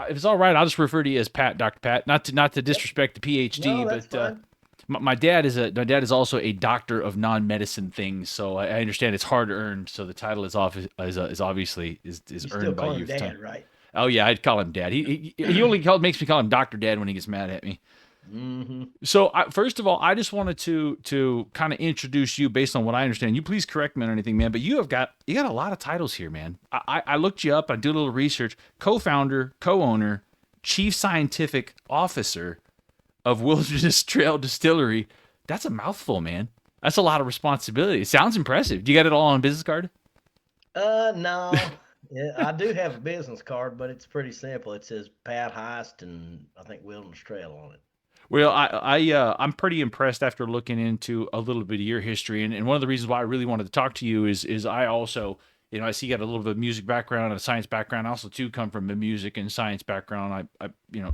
if it's all right, I'll just refer to you as Pat, Dr. Pat. Not to Yep. disrespect the PhD, No, that's but fine. my dad is also a doctor of non-medicine things. So I understand it's hard earned. So the title is obviously is You still earned by call you him with time. Dad, right? Oh yeah, I'd call him Dad. He only makes me call him Doctor Dad when he gets mad at me. Mm-hmm. So first of all, I just wanted to kind of introduce you based on what I understand. You please correct me on anything, man. But you got a lot of titles here, man. I looked you up. I did a little research. Co-founder, co-owner, chief scientific officer of Wilderness Trail Distillery. That's a mouthful, man. That's a lot of responsibility. It sounds impressive. Do you got it all on a business card? No. Yeah, I do have a business card, but it's pretty simple. It says Pat Heist and I think Wilderness Trail on it. Well, I'm pretty impressed after looking into a little bit of your history, and one of the reasons why I really wanted to talk to you is I also, I see you got a little bit of music background and a science background. I also too come from a music and science background. I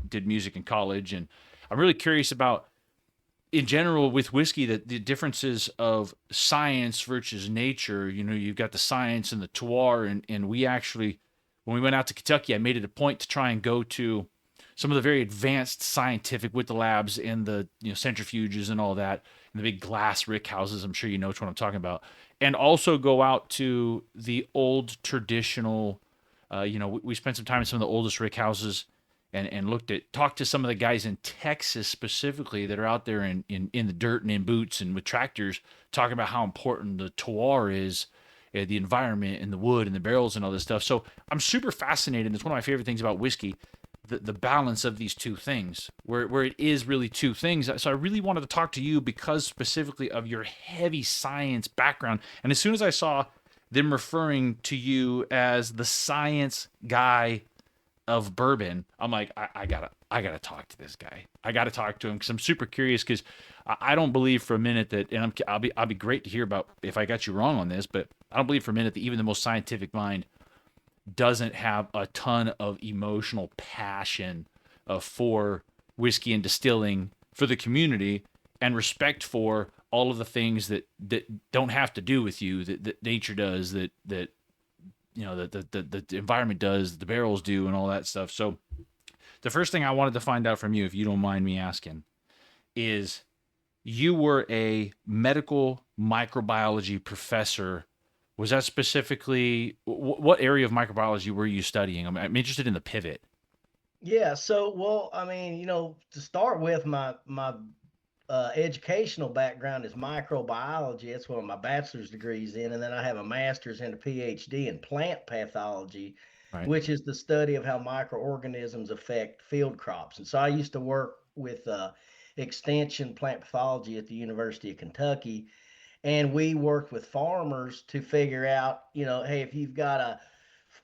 did music in college, and I'm really curious about in general with whiskey the differences of science versus nature. You've got the science and the terroir, and we actually, when we went out to Kentucky, I made it a point to try and go to some of the very advanced scientific with the labs and the centrifuges and all that, and the big glass rick houses. I'm sure you know which one I'm talking about, and also go out to the old traditional. We spent some time in some of the oldest rick houses and talked to some of the guys in Texas specifically that are out there in the dirt and in boots and with tractors talking about how important the terroir is, the environment and the wood and the barrels and all this stuff. So I'm super fascinated. It's one of my favorite things about whiskey, the balance of these two things, where it is really two things. So I really wanted to talk to you because specifically of your heavy science background. And as soon as I saw them referring to you as the science guy of bourbon, I'm like, I gotta talk to this guy. I gotta talk to him because I'm super curious. Because I don't believe for a minute that, and I'll be great to hear about if I got you wrong on this, but I don't believe for a minute that even the most scientific mind doesn't have a ton of emotional passion for whiskey and distilling for the community and respect for all of the things that don't have to do with you that nature does that the environment does, the barrels do, and all that stuff. So the first thing I wanted to find out from you, if you don't mind me asking, is you were a medical microbiology professor. Was that specifically what area of microbiology were you studying? I'm interested in the pivot. Yeah, so well, I mean, to start with, my educational background is microbiology. That's what my bachelor's degree is in, and then I have a master's and a PhD in plant pathology, Right. which is the study of how microorganisms affect field crops. And so I used to work with extension plant pathology at the University of Kentucky, and we worked with farmers to figure out, hey, if you've got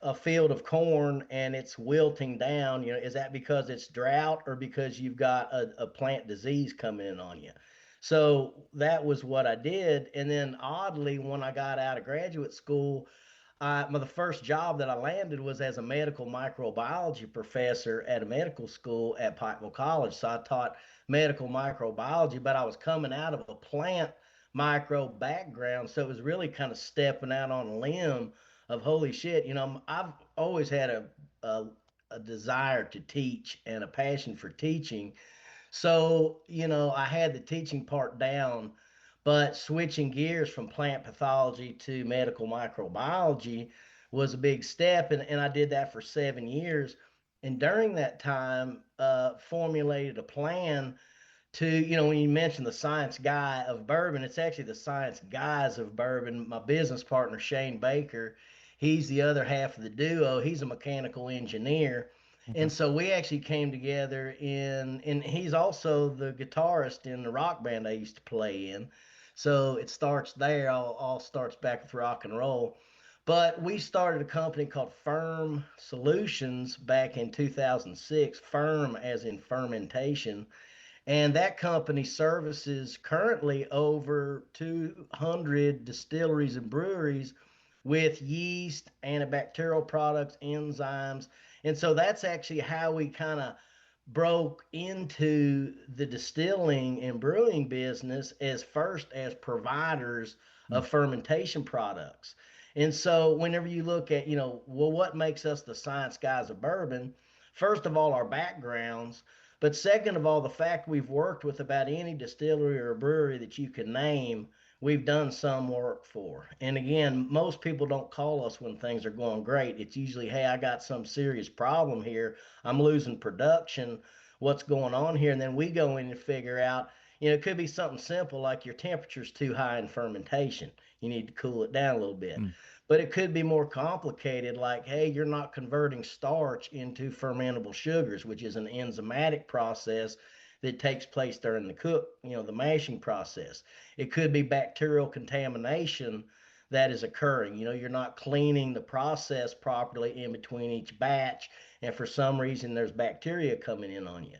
a field of corn and it's wilting down, is that because it's drought or because you've got a plant disease coming in on you? So that was what I did. And then oddly, when I got out of graduate school, the first job that I landed was as a medical microbiology professor at a medical school at Pikeville College. So I taught medical microbiology, but I was coming out of a plant micro background. So it was really kind of stepping out on a limb of holy shit. I've always had a, a desire to teach and a passion for teaching. So, I had the teaching part down, but switching gears from plant pathology to medical microbiology was a big step. And I did that for 7 years. And during that time, formulated a plan to, when you mentioned the science guy of bourbon, it's actually the Science Guys of Bourbon. My business partner, Shane Baker, he's the other half of the duo. He's a mechanical engineer. Okay. And so we actually came together and he's also the guitarist in the rock band I used to play in. So it starts there, all starts back with rock and roll. But we started a company called Ferm Solutions back in 2006, Ferm as in fermentation, and that company services currently over 200 distilleries and breweries with yeast, antibacterial products, enzymes. And so that's actually how we kind of broke into the distilling and brewing business as first as providers Mm. of fermentation products. And so whenever you look at, well, what makes us the science guys of bourbon? first of all, our backgrounds, but second of all, the fact we've worked with about any distillery or brewery that you can name, we've done some work for. And again, most people don't call us when things are going great. It's usually, hey, I got some serious problem here. I'm losing production. What's going on here? And then we go in and figure out, it could be something simple like your temperature's too high in fermentation. You need to cool it down a little bit. Mm. But it could be more complicated, like, hey, you're not converting starch into fermentable sugars, which is an enzymatic process that takes place during the the mashing process. It could be bacterial contamination that is occurring. You're not cleaning the process properly in between each batch, and for some reason there's bacteria coming in on you.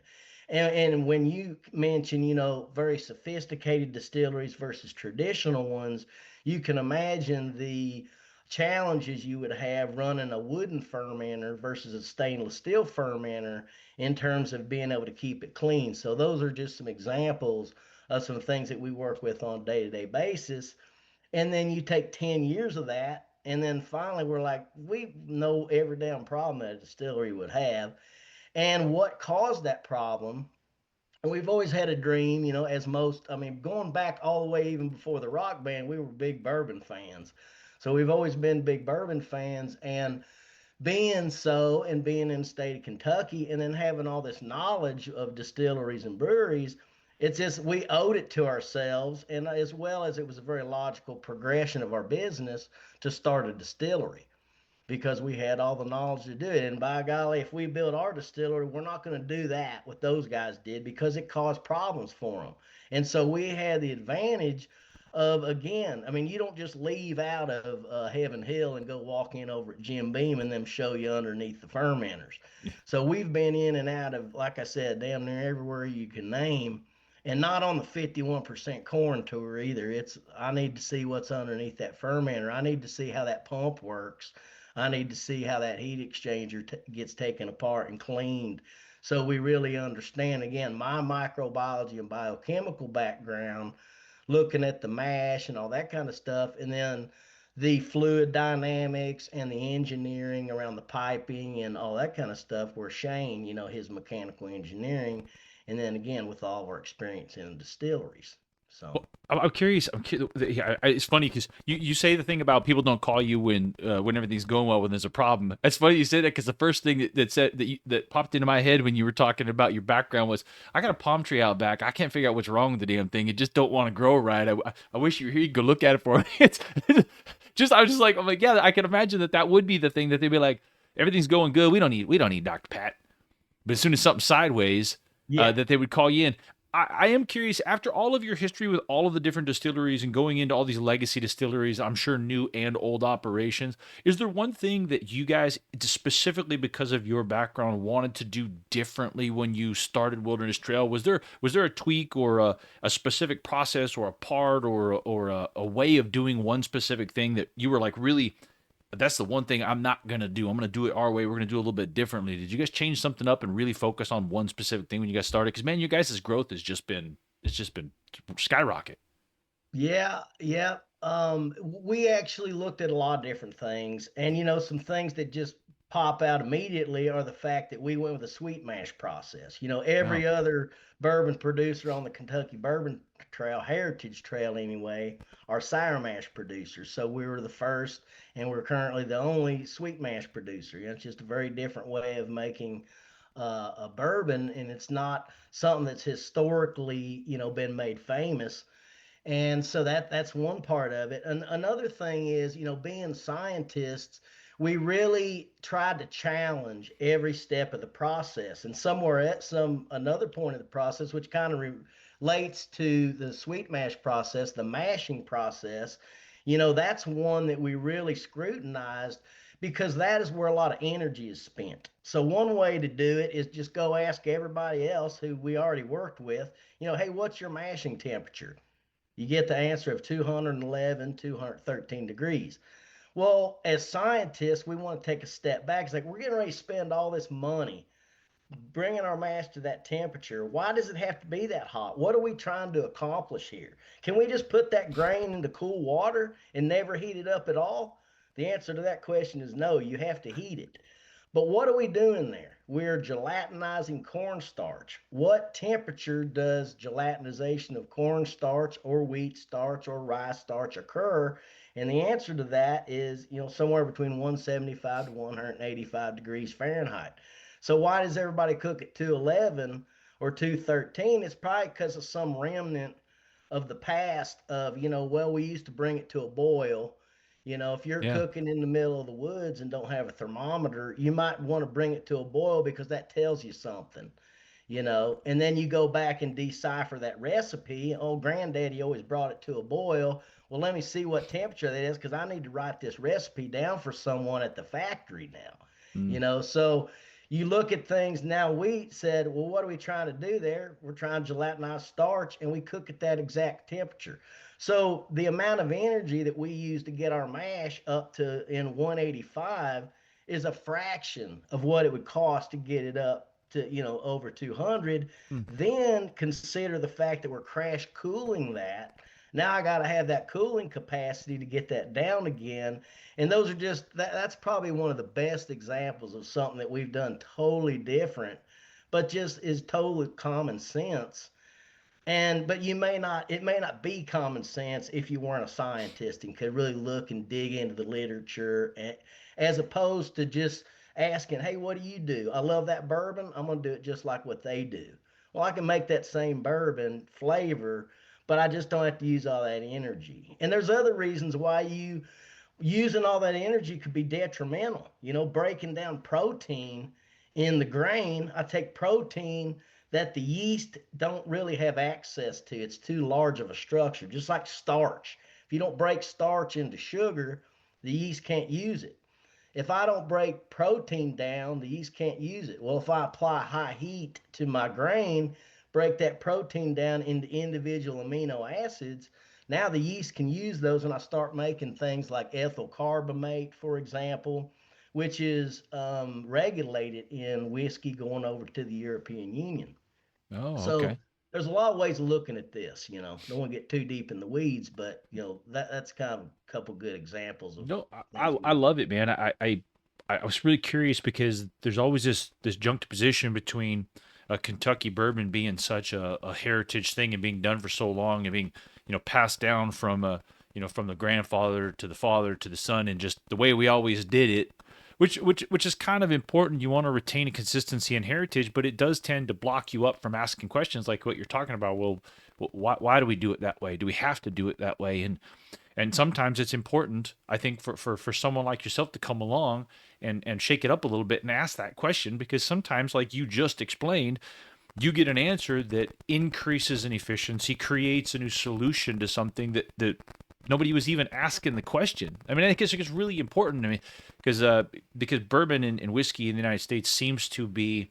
And when you mention, very sophisticated distilleries versus traditional ones, you can imagine the challenges you would have running a wooden fermenter versus a stainless steel fermenter in terms of being able to keep it clean. So those are just some examples of some things that we work with on a day-to-day basis. And then you take 10 years of that, and then finally we're like, we know every damn problem that a distillery would have and what caused that problem. And we've always had a dream, as most, I mean, going back all the way even before the rock band, we were big bourbon fans. So we've always been big bourbon fans. And being so, and being in the state of Kentucky, and then having all this knowledge of distilleries and breweries, it's just we owed it to ourselves, and as well as it was a very logical progression of our business to start a distillery because we had all the knowledge to do it. And by golly, if we build our distillery, we're not going to do that what those guys did because it caused problems for them. And so we had the advantage of, again, I mean, you don't just leave out of Heaven Hill and go walk in over at Jim Beam and them show you underneath the fermenters. So we've been in and out of, like I said, damn near everywhere you can name. And not on the 51% corn tour either. I need to see what's underneath that fermenter. I need to see how that pump works. I need to see how that heat exchanger gets taken apart and cleaned. So we really understand, again, my microbiology and biochemical background, looking at the mash and all that kind of stuff, and then the fluid dynamics and the engineering around the piping and all that kind of stuff, where Shane, his mechanical engineering, and then again with all of our experience in distilleries. So I'm curious. Yeah, it's funny because you say the thing about people don't call you when everything's going well when there's a problem. It's funny you say that because the first thing that popped into my head when you were talking about your background was, I got a palm tree out back. I can't figure out what's wrong with the damn thing. It just don't want to grow right. I wish you were here. You could look at it for me. It's just I was just like, I'm like, yeah, I can imagine that would be the thing that they'd be like, everything's going good. We don't need Dr. Pat. But as soon as something's sideways, yeah. that they would call you in. I am curious, after all of your history with all of the different distilleries and going into all these legacy distilleries, I'm sure new and old operations, is there one thing that you guys, specifically because of your background, wanted to do differently when you started Wilderness Trail? Was there a tweak or a specific process or a part or a way of doing one specific thing that you were like, really, that's the one thing I'm not going to do. I'm going to do it our way. We're going to do it a little bit differently. Did you guys change something up and really focus on one specific thing when you guys started? Because, man, you guys' growth it's just been skyrocket. Yeah, yeah. We actually looked at a lot of different things, and some things that just pop out immediately are the fact that we went with a sweet mash process. Wow. Every other bourbon producer on the Kentucky Bourbon Trail, Heritage Trail anyway, are sour mash producers. So we were the first, and we're currently the only sweet mash producer. It's just a very different way of making a bourbon, and it's not something that's historically, been made famous. And so that's one part of it. And another thing is, being scientists, we really tried to challenge every step of the process. And somewhere at another point of the process, which kind of relates to the sweet mash process, the mashing process, that's one that we really scrutinized because that is where a lot of energy is spent. So one way to do it is just go ask everybody else who we already worked with, hey, what's your mashing temperature? You get the answer of 211, 213 degrees. Well, as scientists, we want to take a step back. It's like we're getting ready to spend all this money bringing our mash to that temperature. Why does it have to be that hot? What are we trying to accomplish here? Can we just put that grain into cool water and never heat it up at all? The answer to that question is no, you have to heat it. But what are we doing there? we're gelatinizing cornstarch. What temperature does gelatinization of cornstarch or wheat starch or rye starch occur? And the answer to that is, somewhere between 175 to 185 degrees Fahrenheit. So why does everybody cook at 211 or 213? It's probably because of some remnant of the past of, well, we used to bring it to a boil. If you're Yeah. cooking in the middle of the woods and don't have a thermometer, you might want to bring it to a boil because that tells you something, and then you go back and decipher that recipe. Oh, granddaddy always brought it to a boil. Well, let me see what temperature that is because I need to write this recipe down for someone at the factory now. Mm. So you look at things now. We said, well, what are we trying to do there? We're trying to gelatinize starch, and we cook at that exact temperature. So the amount of energy that we use to get our mash up to in 185 is a fraction of what it would cost to get it up to over 200. Mm. Then consider the fact that we're crash cooling that. Now I got to have that cooling capacity to get that down again. And those are that's probably one of the best examples of something that we've done totally different, but just is totally common sense. But it may not be common sense if you weren't a scientist and could really look and dig into the literature, as opposed to just asking, hey, what do you do? I love that bourbon, I'm going to do it just like what they do. Well, I can make that same bourbon flavor, but I just don't have to use all that energy. And there's other reasons why you using all that energy could be detrimental. Breaking down protein in the grain, I take protein that the yeast don't really have access to. It's too large of a structure, just like starch. If you don't break starch into sugar, the yeast can't use it. If I don't break protein down, the yeast can't use it. Well, if I apply high heat to my grain, break that protein down into individual amino acids, now the yeast can use those, and I start making things like ethyl carbamate, for example, which is regulated in whiskey going over to the European Union. Oh, So okay. there's a lot of ways of looking at this. Don't want to get too deep in the weeds, but that's kind of a couple good examples of No, things I we do. love it, man. I was really curious because there's always this juxtaposition between a Kentucky bourbon being such a heritage thing and being done for so long and being passed down from from the grandfather to the father to the son and just the way we always did it, which is kind of important. You want to retain a consistency and heritage, but it does tend to block you up from asking questions like what you're talking about. Well, why do we do it that way? Do we have to do it that way? And sometimes it's important, I think, for someone like yourself to come along and shake it up a little bit and ask that question, because sometimes, like you just explained, you get an answer that increases in efficiency, creates a new solution to something that nobody was even asking the question. I mean, I guess it's really important. I mean, because bourbon and whiskey in the United States seems to be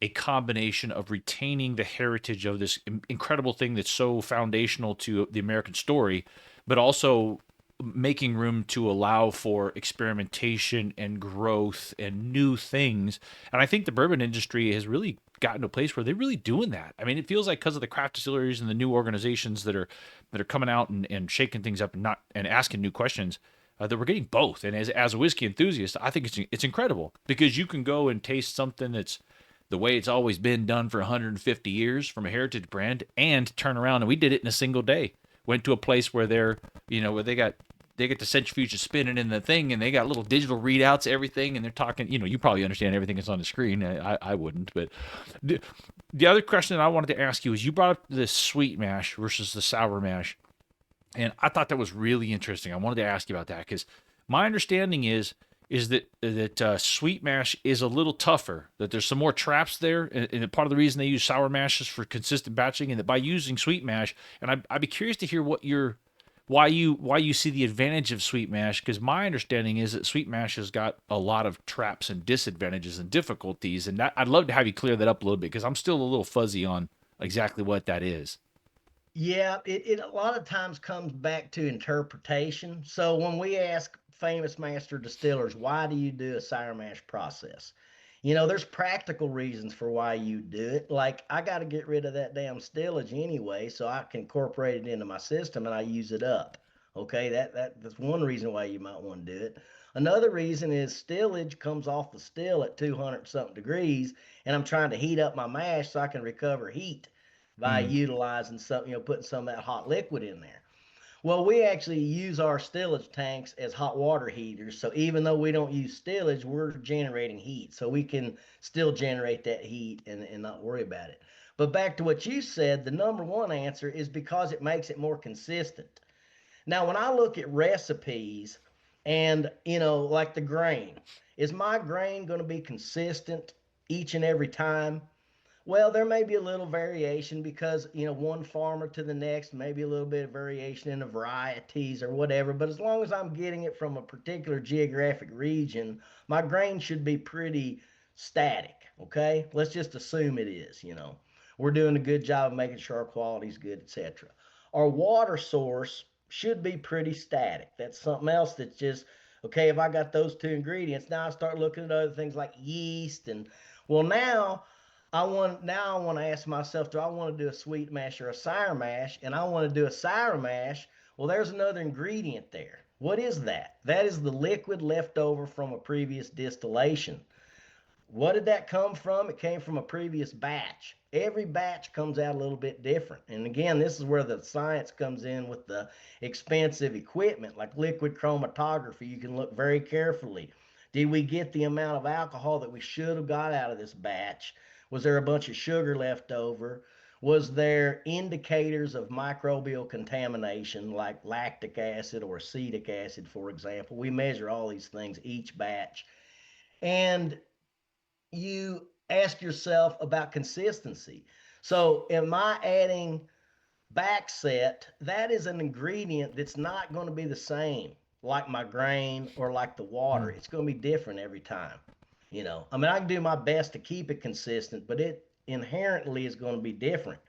a combination of retaining the heritage of this incredible thing that's so foundational to the American story, but also making room to allow for experimentation and growth and new things. And I think the bourbon industry has really gotten to a place where they're really doing that. I mean, it feels like because of the craft distilleries and the new organizations that are coming out and shaking things up and not and asking new questions, that we're getting both. And as a whiskey enthusiast, I think it's incredible because you can go and taste something that's the way it's always been done for 150 years from a heritage brand and turn around, and we did it in a single day. Went to a place where where they get the centrifuge spinning in the thing, and they got little digital readouts, everything, and they're talking. You probably understand everything that's on the screen. I wouldn't, but the other question that I wanted to ask you is you brought up the sweet mash versus the sour mash, and I thought that was really interesting. I wanted to ask you about that because my understanding is that sweet mash is a little tougher. That there's some more traps there, and part of the reason they use sour mash is for consistent batching, and that by using sweet mash, and I'd be curious to hear why you see the advantage of sweet mash, because my understanding is that sweet mash has got a lot of traps and disadvantages and difficulties, and that I'd love to have you clear that up a little bit because I'm still a little fuzzy on exactly what that is. Yeah, it a lot of times comes back to interpretation. So when we ask famous master distillers, why do you do a sour mash process? There's practical reasons for why you do it. Like I got to get rid of that damn stillage anyway, so I can incorporate it into my system and I use it up. Okay, that's one reason why you might want to do it. Another reason is stillage comes off the still at 200 something degrees, and I'm trying to heat up my mash so I can recover heat by Mm. utilizing some, putting some of that hot liquid in there. Well, we actually use our stillage tanks as hot water heaters. So even though we don't use stillage, we're generating heat. So we can still generate that heat and not worry about it. But back to what you said, the number one answer is because it makes it more consistent. Now, when I look at recipes and, like the grain, is my grain going to be consistent each and every time? Well, there may be a little variation because, one farmer to the next, maybe a little bit of variation in the varieties or whatever. But as long as I'm getting it from a particular geographic region, my grain should be pretty static. Okay. Let's just assume it is, we're doing a good job of making sure our quality is good, etc. Our water source should be pretty static. That's something else that's just, okay, if I got those two ingredients, now I start looking at other things like yeast and, well, now I want to ask myself, do I want to do a sweet mash or a sour mash? And I want to do a sour mash. Well, there's another ingredient there. What is that? That is the liquid left over from a previous distillation. What did that come from? It came from a previous batch. Every batch comes out a little bit different. And again, this is where the science comes in with the expensive equipment like liquid chromatography. You can look very carefully. Did we get the amount of alcohol that we should have got out of this batch? Was there a bunch of sugar left over? Was there indicators of microbial contamination like lactic acid or acetic acid, for example? We measure all these things each batch. And you ask yourself about consistency. So, am I adding back set? That is an ingredient that's not going to be the same like my grain or like the water. Mm. It's going to be different every time. I mean, I can do my best to keep it consistent, but it inherently is going to be different.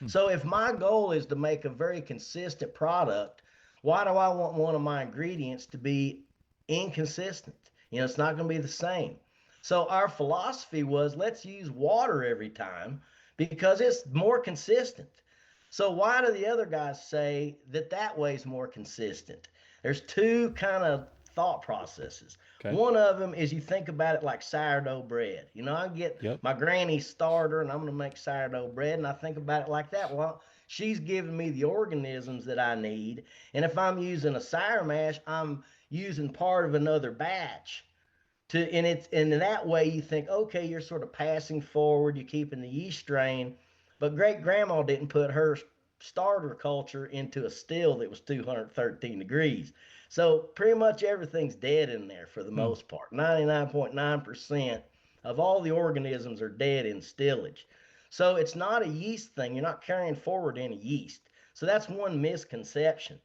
Mm. So, if my goal is to make a very consistent product, why do I want one of my ingredients to be inconsistent? It's not going to be the same. So our philosophy was let's use water every time because it's more consistent. So why do the other guys say that that way is more consistent? There's two kind of thought processes. Okay. One of them is you think about it like sourdough bread. I get Yep. my granny's starter and I'm going to make sourdough bread and I think about it like that. Well, she's giving me the organisms that I need. And if I'm using a sour mash, I'm using part of another batch and in that way you think, okay, you're sort of passing forward, you're keeping the yeast strain, but great grandma didn't put her starter culture into a still that was 213 degrees. So pretty much everything's dead in there for the Mm. most part. 99.9% of all the organisms are dead in stillage. So it's not a yeast thing. You're not carrying forward any yeast. So that's one misconception.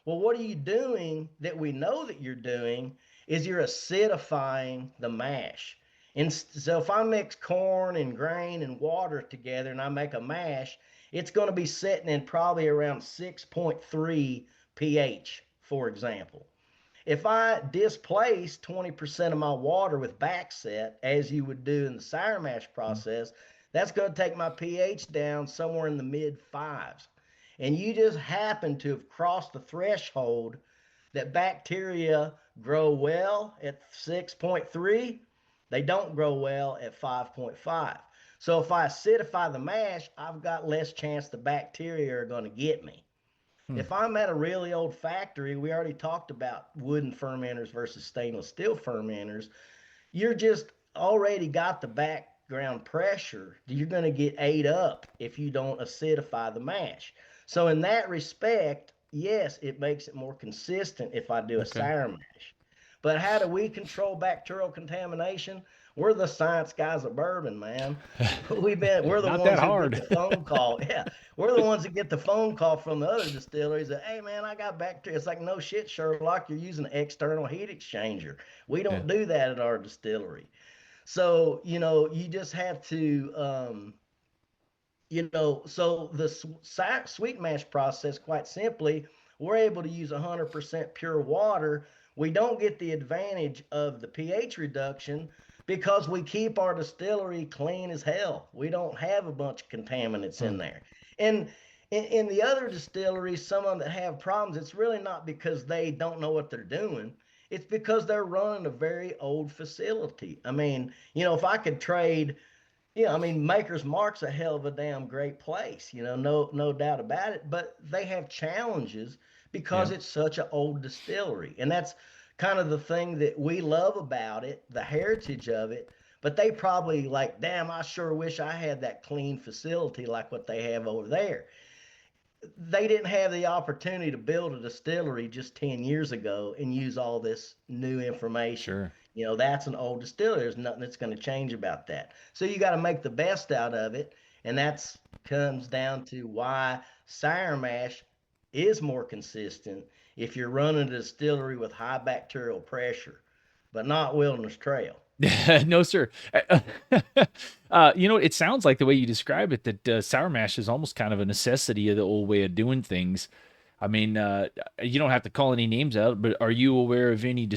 Well, what are you doing that we know that you're doing is you're acidifying the mash. And so if I mix corn and grain and water together and I make a mash, it's going to be sitting in probably around 6.3 pH, for example. If I displace 20% of my water with backset, as you would do in the sour mash Mm. process, that's going to take my pH down somewhere in the mid fives. And you just happen to have crossed the threshold that bacteria grow well at 6.3, they don't grow well at 5.5. So if I acidify the mash, I've got less chance the bacteria are going to get me. Mm. If I'm at a really old factory, we already talked about wooden fermenters versus stainless steel fermenters. You're just already got the background pressure. You're going to get ate up if you don't acidify the mash. So in that respect, yes, it makes it more consistent if I do a Okay. sour mash. But how do we control bacterial contamination? We're the science guys of bourbon, man. We're the Not that ones who get hard. the phone call. Yeah, we're the ones that get the phone call from the other distilleries that, hey man, I got bacteria. It's like, no shit, Sherlock, you're using an external heat exchanger. We Yeah. don't do that at our distillery. So, you just have to so the sweet mash process, quite simply, we're able to use 100% pure water. We don't get the advantage of the pH reduction because we keep our distillery clean as hell. We don't have a bunch of contaminants in Mm. there. And in the other distilleries, some of them that have problems, it's really not because they don't know what they're doing. It's because they're running a very old facility. I mean, if I could trade, I mean, Maker's Mark's a hell of a damn great place, no doubt about it. But they have challenges because Yeah. it's such an old distillery. And that's kind of the thing that we love about it, the heritage of it. But they probably like, damn, I sure wish I had that clean facility like what they have over there. They didn't have the opportunity to build a distillery just 10 years ago and use all this new information. Sure. That's an old distillery. There's nothing that's going to change about that. So you got to make the best out of it. And that's comes down to why sour mash is more consistent if you're running a distillery with high bacterial pressure, but not Wilderness Trail. No, sir. It sounds like the way you describe it that sour mash is almost kind of a necessity of the old way of doing things. I mean, you don't have to call any names out, but are you aware of any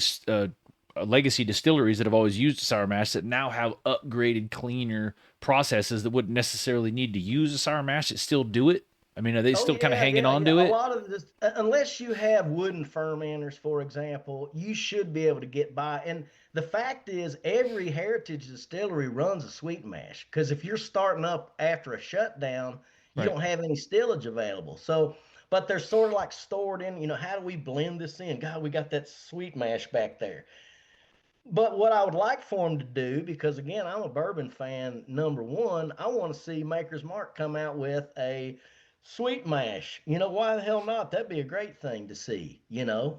legacy distilleries that have always used sour mash that now have upgraded, cleaner processes that wouldn't necessarily need to use a sour mash that still do it? I mean, are they Oh still kind of yeah, hanging yeah, on yeah. to A it? lot of this, unless you have wooden fermenters, for example, you should be able to get by. And the fact is, every heritage distillery runs a sweet mash because if you're starting up after a shutdown, you Right. don't have any stillage available. So, but they're sort of like stored in. How do we blend this in? God, we got that sweet mash back there. But what I would like for them to do, because again, I'm a bourbon fan, number one, I want to see Maker's Mark come out with a sweet mash. Why the hell not? That'd be a great thing to see. Yeah.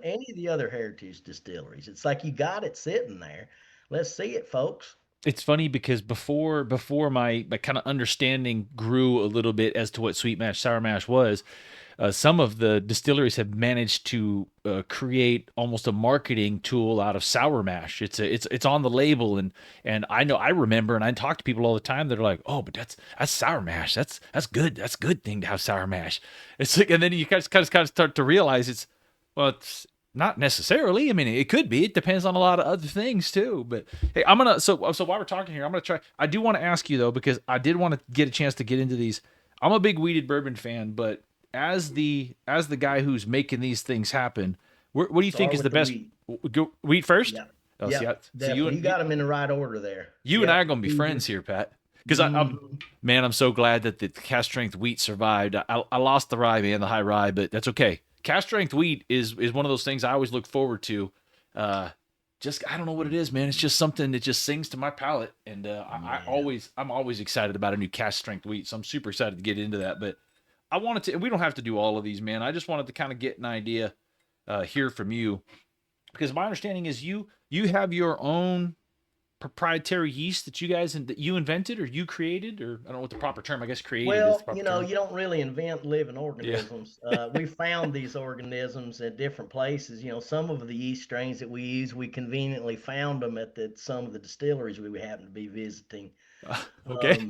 Any of the other heritage distilleries. It's like you got it sitting there. Let's see it, folks. It's funny because before my kind of understanding grew a little bit as to what sweet mash sour mash was, some of the distilleries have managed to create almost a marketing tool out of sour mash. It's on the label, and I remember, and I talk to people all the time that are like, oh, but that's sour mash. That's good. That's a good thing to have sour mash. It's like, and then you kind of start to realize it's not necessarily. I mean, it could be. It depends on a lot of other things too. But hey, so while we're talking here, I'm gonna try. I do want to ask you though, because I did want to get a chance to get into these. I'm a big weeded bourbon fan, but as the guy who's making these things happen, what do you think Start is the with the best? wheat. Go wheat first. Yep. Oh, see, Yep. so you Definitely. and You got them in the right order there. you and I are Yep. gonna be friends here, Pat. Because I'm Mhm. man, I'm so glad that the cast strength wheat survived. I lost the rye, man, the high rye, but that's okay. Cast strength wheat is one of those things I always look forward to. Uh, just I don't know what it is, man. It's just something that just sings to my palate, and Yeah. I'm always excited about a new cast strength wheat. So I'm super excited to get into that. But I wanted to. We don't have to do all of these, man. I just wanted to kind of get an idea here from you, because my understanding is you have your own proprietary yeast that that you invented or you created, or I don't know what the proper term. I guess created is the Well, proper term. you don't really invent living Yeah. organisms. We found these organisms at different places. Some of the yeast strains that we use, we conveniently found them at some of the distilleries we happen to be visiting. Okay.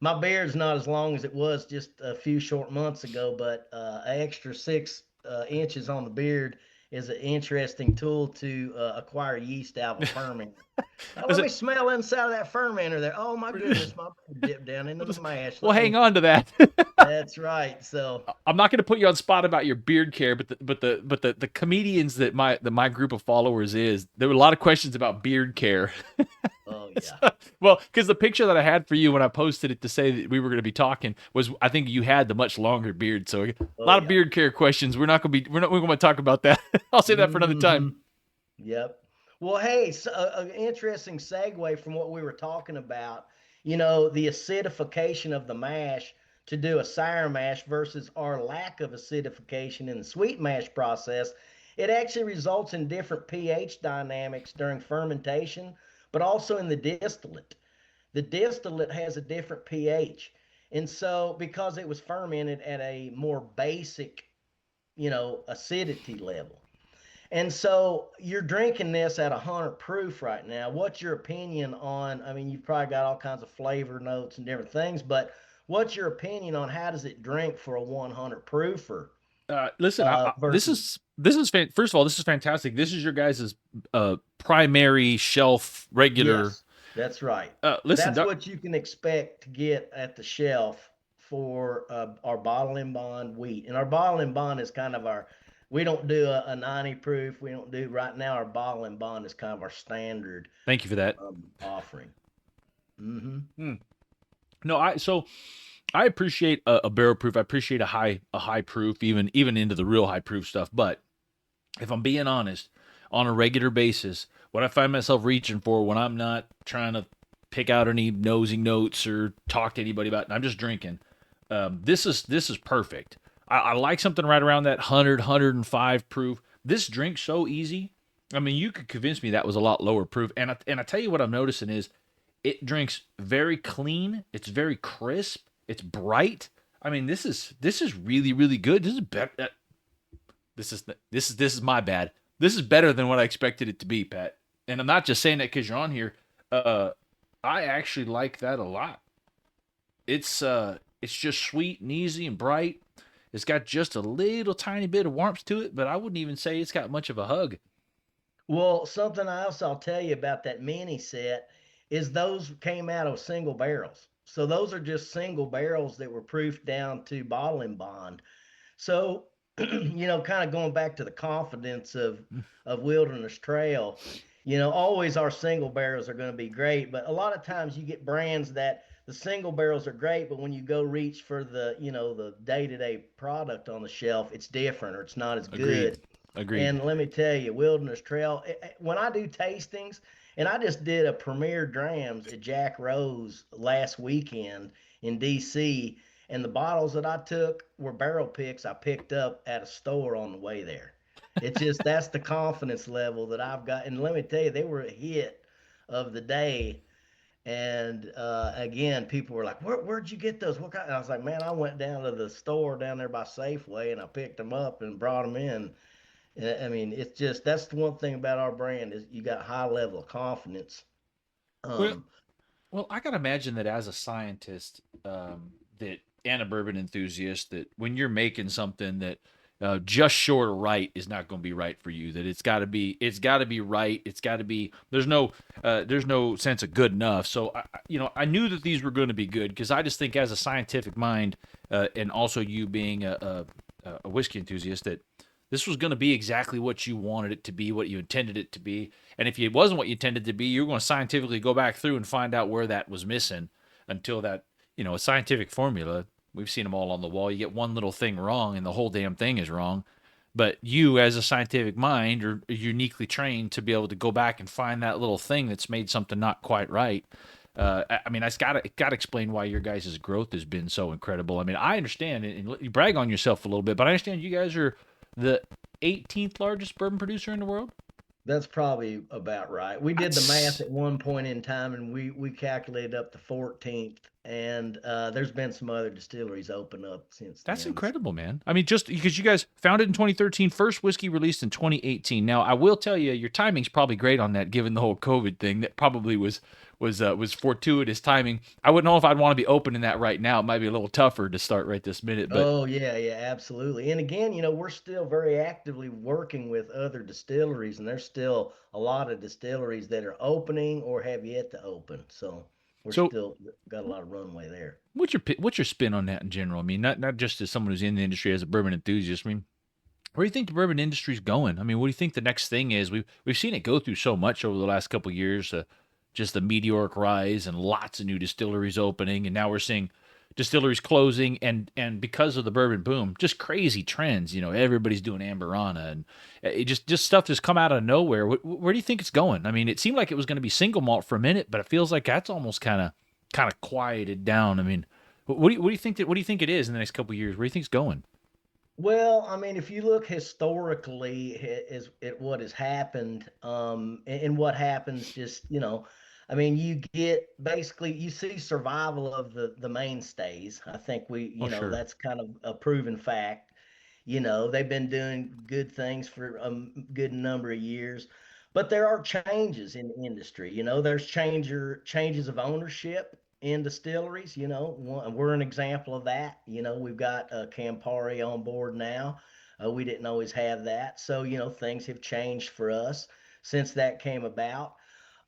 My beard's not as long as it was just a few short months ago, but an extra 6 inches on the beard is an interesting tool to acquire yeast out of a fermenter. Now Was let me it? smell inside of that fermenter there. Oh my goodness, my beard dipped down into the mash. Well, Let hang me. on to that. That's right. So I'm not going to put you on spot about your beard care, but the comedians that my group of followers is, there were a lot of questions about beard care. oh yeah. Well, because the picture that I had for you when I posted it to say that we were going to be talking was, I think you had the much longer beard. So a Oh lot of yeah. beard care questions. We're going to talk about that. I'll save that for another time. hmm Yep. Well, hey, so, an interesting segue from what we were talking about. The acidification of the mash to do a sour mash versus our lack of acidification in the sweet mash process. It actually results in different pH dynamics during fermentation, but also in the distillate. The distillate has a different pH. And so, because it was fermented at a more basic, acidity level. And so you're drinking this at 100 proof right now. What's your opinion on? I mean, you've probably got all kinds of flavor notes and different things, but what's your opinion on how does it drink for a 100 proofer Listen, this versus? is first of all, this is fantastic. This is your guys' primary shelf regular. Yes, that's right. Listen, That's what you can expect to get at the shelf for our bottle and bond wheat. And our bottle and bond is kind of our We don't do a 90 proof. We don't do right now. Our bottle and bond is kind of our standard Thank you for that. offering. Hmm. Hmm. No, I appreciate a barrel proof. I appreciate a high proof, even into the real high proof stuff. But if I'm being honest, on a regular basis, what I find myself reaching for when I'm not trying to pick out any nosing notes or talk to anybody about it, I'm just drinking. This is perfect. I like something right around that 100 proof. This drink's so easy. I mean, you could convince me that was a lot lower proof. And I tell you what I'm noticing is it drinks very clean. It's very crisp. It's bright. I mean, this is really really good. This is better. This is my bad. This is better than what I expected it to be, Pat. And I'm not just saying that because you're on here. Uh, I actually like that a lot. It's just sweet and easy and bright. It's got just a little tiny bit of warmth to it, but I wouldn't even say it's got much of a hug. Well, something else I'll tell you about that mini set is those came out of single barrels. So those are just single barrels that were proofed down to bottling bond. So, kind of going back to the confidence of Wilderness Trail, always our single barrels are going to be great, but a lot of times you get brands that the single barrels are great, but when you go reach for the day-to-day product on the shelf, it's different or it's not as Agreed. good. Agreed. And let me tell you, Wilderness Trail, when I do tastings, and I just did a premier drams at Jack Rose last weekend in DC, and the bottles that I took were barrel picks I picked up at a store on the way there. It's just that's the confidence level that I've got. And let me tell you, they were a hit of the day. And again, people were like, Where'd you get those? What kind? And I was like, man, I went down to the store down there by Safeway and I picked them up and brought them in. I mean, it's just that's the one thing about our brand is you got high level of confidence. Well, Um, Well, I gotta imagine that as a scientist, that and a bourbon enthusiast, that when you're making something that just short of right is not going to be right for you. That it's got to be right. It's got to be. There's no sense of good enough. So I knew that these were going to be good because I just think as a scientific mind, and also you being a whiskey enthusiast, that this was going to be exactly what you wanted it to be, what you intended it to be. And if it wasn't what you intended to be, you're going to scientifically go back through and find out where that was missing until that, a scientific formula. We've seen them all on the wall. You get one little thing wrong and the whole damn thing is wrong. But you, as a scientific mind, are uniquely trained to be able to go back and find that little thing that's made something not quite right. I mean, it's got to explain why your guys' growth has been so incredible. I mean, I understand, and you brag on yourself a little bit, but I understand you guys are the 18th largest bourbon producer in the world. that's probably about right. We did the math That's at one point in time, and we calculated up to 14th. And there's been some other distilleries open up since that's then. incredible, man. I mean, just because you guys founded in 2013, first whiskey released in 2018. Now, I will tell you, your timing's probably great on that, given the whole COVID thing. That probably was fortuitous timing. I wouldn't know if I'd want to be opening that right now. It might be a little tougher to start right this minute, but Oh yeah, yeah, absolutely. And again, we're still very actively working with other distilleries, and there's still a lot of distilleries that are opening or have yet to open. So we're so still got a lot of runway there. what's your spin on that in general? I mean, not just as someone who's in the industry as a bourbon enthusiast. I mean, where do you think the bourbon industry's going? I mean, what do you think the next thing is? We've seen it go through so much over the last couple of years, just the meteoric rise and lots of new distilleries opening, and now we're seeing distilleries closing, and because of the bourbon boom, just crazy trends. Everybody's doing Amberana, and it just stuff that's come out of nowhere. Where do you think it's going? I mean, it seemed like it was going to be single malt for a minute, but it feels like that's almost kind of quieted down. I mean, what do you think it is in the next couple of years? Where do you think it's going? Well, I mean, if you look historically is at what has happened, and what happens, just I mean, you get basically you see survival of the mainstays. I think Oh, sure. that's kind of a proven fact. They've been doing good things for a good number of years, but there are changes in the industry. There's changes of ownership in distilleries. We're an example of that. We've got Campari on board now. We didn't always have that, so things have changed for us since that came about.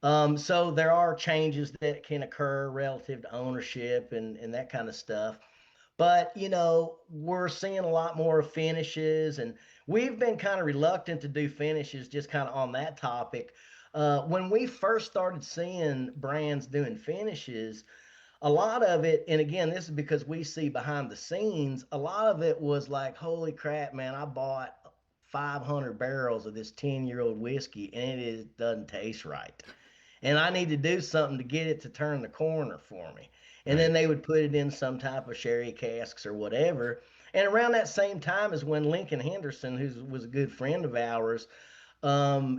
So there are changes that can occur relative to ownership and that kind of stuff. But, we're seeing a lot more finishes, and we've been kind of reluctant to do finishes just kind of on that topic. When we first started seeing brands doing finishes, a lot of it, and again, this is because we see behind the scenes, a lot of it was like, holy crap, man, I bought 500 barrels of this 10-year-old whiskey and doesn't taste right. And I need to do something to get it to turn the corner for me. And then Right. they would put it in some type of sherry casks or whatever. And around that same time is when Lincoln Henderson, who was a good friend of ours,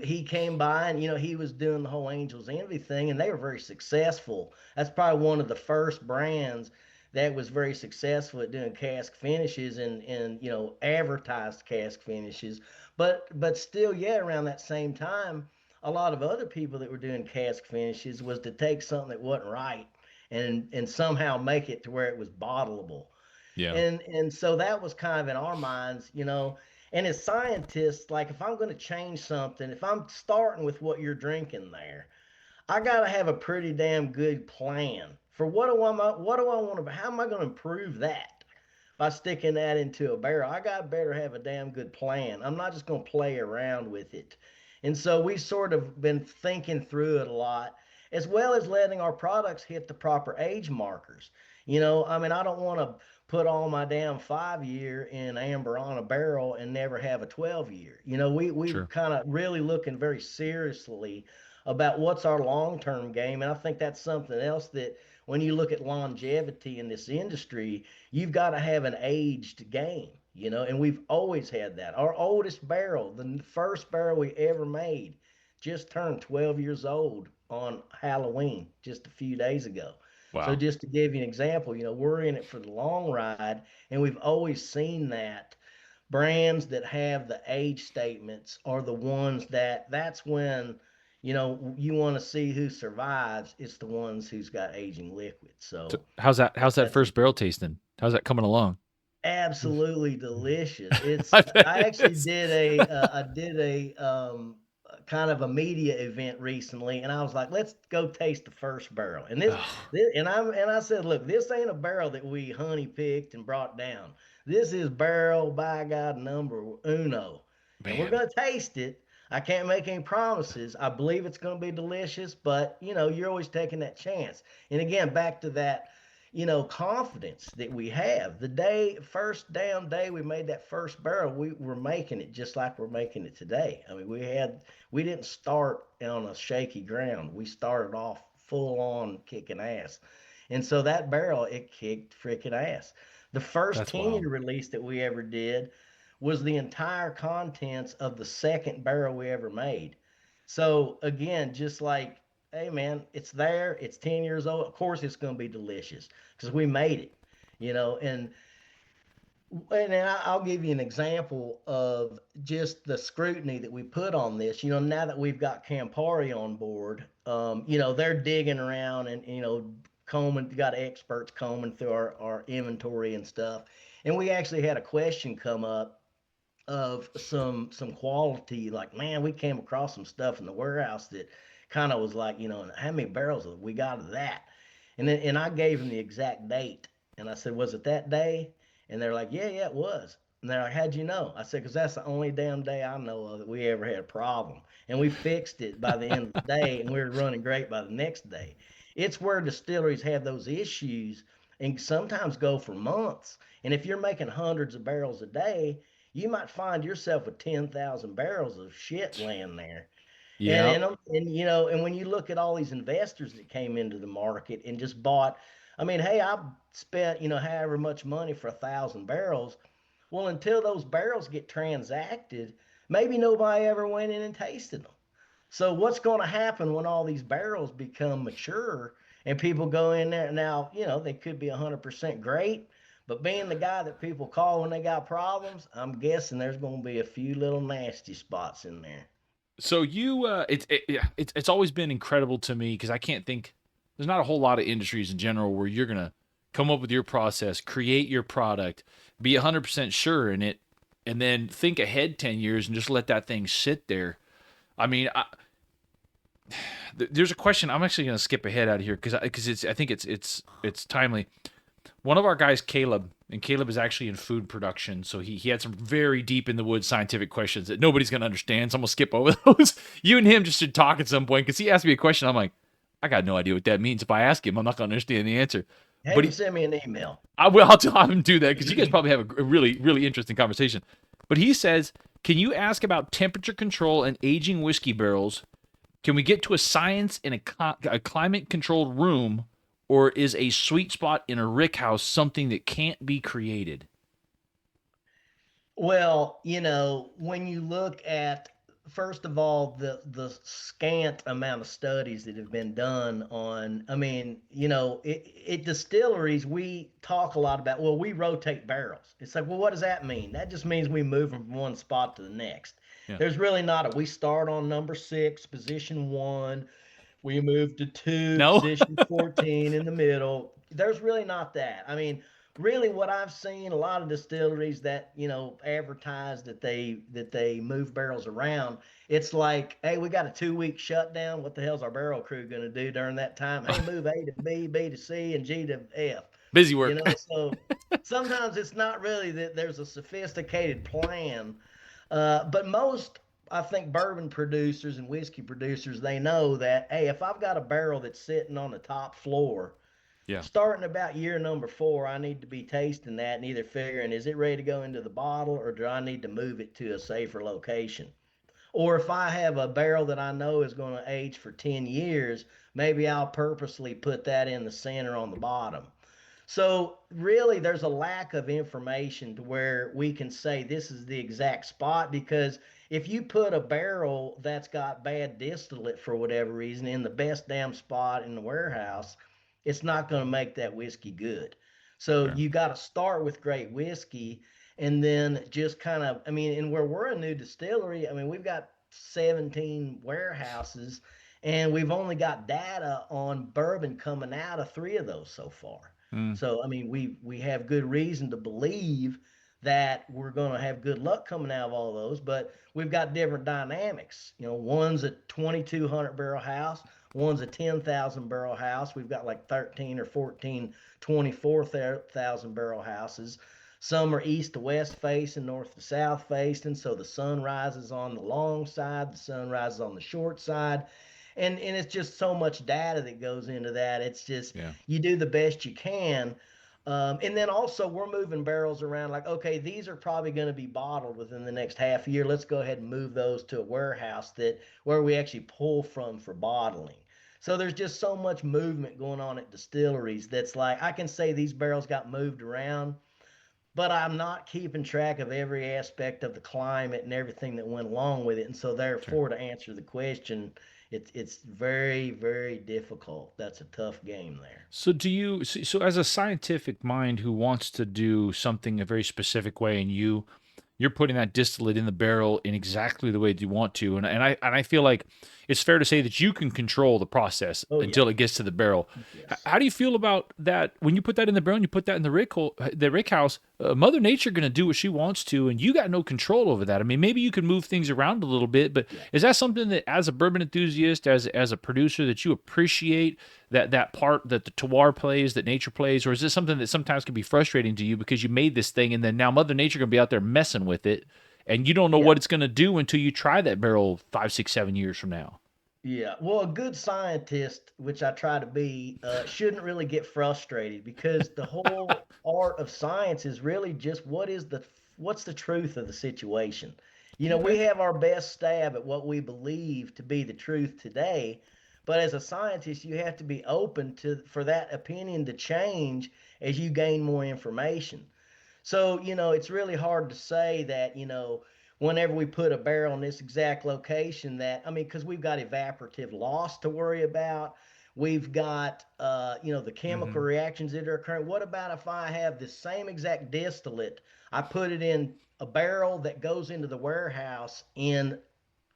he came by and he was doing the whole Angels Envy thing, and they were very successful. That's probably one of the first brands that was very successful at doing cask finishes and advertised cask finishes. But still, yeah, around that same time, a lot of other people that were doing cask finishes was to take something that wasn't right and somehow make it to where it was bottleable. Yeah. And so that was kind of in our minds. And as scientists, like if I'm going to change something, if I'm starting with what you're drinking there, I got to have a pretty damn good plan for what do I want to, how am I going to improve that by sticking that into a barrel? I got better have a damn good plan. I'm not just going to play around with it. And so we sort of been thinking through it a lot, as well as letting our products hit the proper age markers. I mean, I don't want to put all my damn 5 year in amber on a barrel and never have a 12 year. We've Sure. kind of really looking very seriously about what's our long term game. And I think that's something else that when you look at longevity in this industry, you've got to have an aged game. And we've always had that. Our oldest barrel, the first barrel we ever made, just turned 12 years old on Halloween just a few days ago. So Wow. just to give you an example, we're in it for the long ride, and we've always seen that brands that have the age statements are the ones that's when you want to see who survives. It's the ones who's got aging liquid. So So how's that? How's that that's first important. barrel tasting? How's that coming along? Absolutely delicious. It's I bet I it actually is. did a kind of a media event recently, and I was like, let's go taste the first barrel. And Oh, I said, look, this ain't a barrel that we honey picked and brought down. This is barrel by God number uno, and we're man, gonna taste it. I can't make any promises. I believe it's gonna be delicious, but you're always taking that chance. And again, back to that confidence that we have. First damn day we made that first barrel, we were making it just like we're making it today. I mean, we didn't start on a shaky ground. We started off full on kicking ass. And so that barrel, it kicked freaking ass. The first that's 10 wild. year release that we ever did was the entire contents of the second barrel we ever made. So again, just like, hey man, it's there, it's 10 years old. Of course it's going to be delicious because we made it, you know. And I'll give you an example of just the scrutiny that we put on this. Now that we've got Campari on board, they're digging around and combing, got experts combing through our inventory and stuff. And we actually had a question come up of some quality, like, man, we came across some stuff in the warehouse that kind of was like, how many barrels of we got of that? And I gave them the exact date, and I said, was it that day? And they're like, yeah, it was. And they're like, how'd you know? I said, because that's the only damn day I know of that we ever had a problem. And we fixed it by the end of the day, and we were running great by the next day. It's where distilleries have those issues and sometimes go for months. And if you're making hundreds of barrels a day, you might find yourself with 10,000 barrels of shit laying there. And Yeah. and and when you look at all these investors that came into the market and just bought, I mean, hey, I spent however much money for 1,000 barrels. Well, until those barrels get transacted, maybe nobody ever went in and tasted them. So what's going to happen when all these barrels become mature and people go in there? Now, they could be 100% great, but being the guy that people call when they got problems, I'm guessing there's going to be a few little nasty spots in there. So yeah, it's always been incredible to me because I can't think. There's not a whole lot of industries in general where you're gonna come up with your process, create your product, be 100% sure in it, and then think ahead 10 years and just let that thing sit there. I mean, there's a question. I'm actually gonna skip ahead out of here because it's I think it's timely. One of our guys, Caleb. And Caleb is actually in food production, so he had some very deep in the woods scientific questions that nobody's gonna understand. So I'm gonna skip over those. You and him just should talk at some point because he asked me a question. I'm like, I got no idea what that means. If I ask him, I'm not gonna understand the answer. Have But him send me an email. I will. I'll tell him to do that because you guys probably have a really really interesting conversation. But he says, can you ask about temperature control and aging whiskey barrels? Can we get to a science in a climate controlled room, or is a sweet spot in a rick house something that can't be created? Well, when you look at, first of all, the scant amount of studies that have been done on, I mean, it distilleries, we talk a lot about, well, we rotate barrels. It's like, well, what does that mean? That just means we move them from one spot to the next. Yeah. There's really not a, we start on number 6, position 1, we move to 2, No. position 14 in the middle. There's really not that. I mean, really what I've seen, a lot of distilleries that, advertise that they move barrels around, it's like, hey, we got a 2-week shutdown. What the hell's our barrel crew going to do during that time? Hey, move A to B, B to C, and G to F. Busy work. So sometimes it's not really that there's a sophisticated plan, but most, I think, bourbon producers and whiskey producers, they know that, hey, if I've got a barrel that's sitting on the top floor, Yeah. starting about year number 4, I need to be tasting that and either figuring, is it ready to go into the bottle or do I need to move it to a safer location? Or if I have a barrel that I know is going to age for 10 years, maybe I'll purposely put that in the center on the bottom. So really, there's a lack of information to where we can say this is the exact spot, because if you put a barrel that's got bad distillate for whatever reason in the best damn spot in the warehouse, it's not going to make that whiskey good. So Sure. you got to start with great whiskey and then just kind of, I mean, and where we're a new distillery, I mean, we've got 17 warehouses and we've only got data on bourbon coming out of 3 of those so far. Mm. So I mean, we have good reason to believe that we're going to have good luck coming out of all those, but we've got different dynamics. One's a 2,200 barrel house, one's a 10,000 barrel house. We've got like 13 or 14 24,000 barrel houses. Some are east to west facing, north to south facing. So the sun rises on the long side, the sun rises on the short side. And it's just so much data that goes into that. It's just, Yeah. you do the best you can. And then also we're moving barrels around like, okay, these are probably going to be bottled within the next half year. Let's go ahead and move those to a warehouse that where we actually pull from for bottling. So there's just so much movement going on at distilleries that's like, I can say these barrels got moved around, but I'm not keeping track of every aspect of the climate and everything that went along with it. And so Sure. therefore, to answer the question, it's very, very difficult. That's a tough game there. So do you so as a scientific mind who wants to do something a very specific way, and you're putting that distillate in the barrel in exactly the way that you want to, and I feel like it's fair to say that you can control the process Oh yeah. until it gets to the barrel. Yes. How do you feel about that when you put that in the barrel and you put that in the rick house? Mother Nature going to do what she wants to, and you got no control over that. I mean, maybe you can move things around a little bit, but Yeah. is that something that, as a bourbon enthusiast, as a producer, that you appreciate that part that the terroir plays, that nature plays, or is this something that sometimes can be frustrating to you because you made this thing and then now Mother Nature going to be out there messing with it, and you don't know Yeah. what it's going to do until you try that barrel 5, 6, 7 years from now? Yeah, well, a good scientist, which I try to be, shouldn't really get frustrated because the whole art of science is really just what's the truth of the situation. We Okay. have our best stab at what we believe to be the truth today, but as a scientist, you have to be open to for that opinion to change as you gain more information. So, it's really hard to say that, whenever we put a barrel in this exact location that, I mean, because we've got evaporative loss to worry about. We've got, the chemical Mm-hmm. reactions that are occurring. What about if I have the same exact distillate? I put it in a barrel that goes into the warehouse in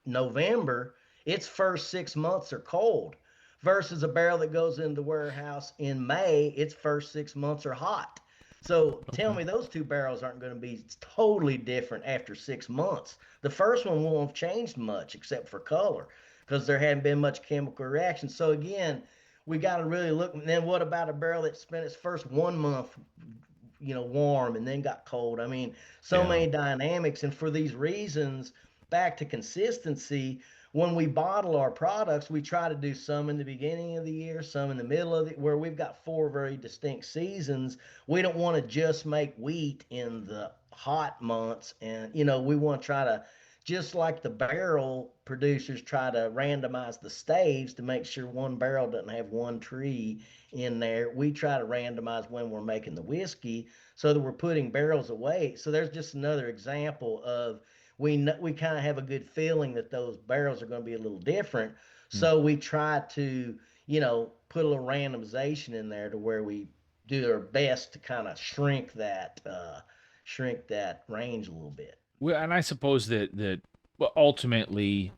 November, its first 6 months are cold, versus a barrel that goes in the warehouse in May, its first 6 months are hot. So tell Okay. me those two barrels aren't going to be totally different after 6 months. The first one won't have changed much except for color because there hadn't been much chemical reaction. So again, we got to really look. And then what about a barrel that spent its first 1 month, warm and then got cold. I mean, so Yeah. many dynamics. And for these reasons, back to consistency, when we bottle our products, we try to do some in the beginning of the year, some in the middle of the where we've got four very distinct seasons. We don't want to just make wheat in the hot months, and we want to try to, just like the barrel producers try to randomize the staves to make sure one barrel doesn't have one tree in there. We try to randomize when we're making the whiskey so that we're putting barrels away. So there's just another example of we kind of have a good feeling that those barrels are going to be a little different. Mm. So we try to, put a little randomization in there to where we do our best to kind of shrink that range a little bit. Well, and I suppose that well, ultimately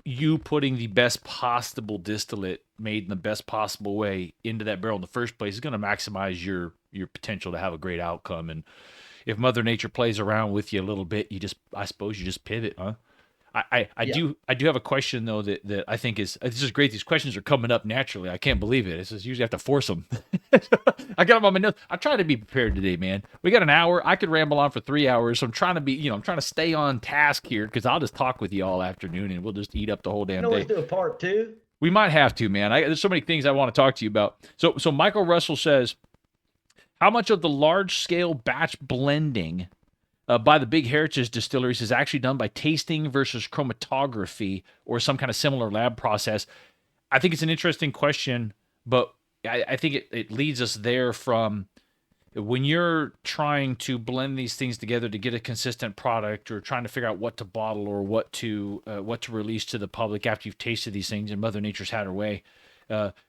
you putting the best possible distillate made in the best possible way into that barrel in the first place is going to maximize your potential to have a great outcome. And if Mother Nature plays around with you a little bit, I suppose you just pivot, huh? Yeah. I do have a question though that I think is this is great. These questions are coming up naturally. I can't believe it. It's just usually have to force them. I got them on my notes. I try to be prepared today, man. We got an hour. I could ramble on for 3 hours. So I'm trying to be, I'm trying to stay on task here because I'll just talk with you all afternoon and we'll just eat up the whole We can damn always day. do a part two. We might have to, man. There's so many things I want to talk to you about. So Michael Russell says, how much of the large scale batch blending by the big heritage distilleries is actually done by tasting versus chromatography or some kind of similar lab process? I think it's an interesting question, but I think it leads us there from when you're trying to blend these things together to get a consistent product or trying to figure out what to bottle or what to release to the public after you've tasted these things and Mother Nature's had her way.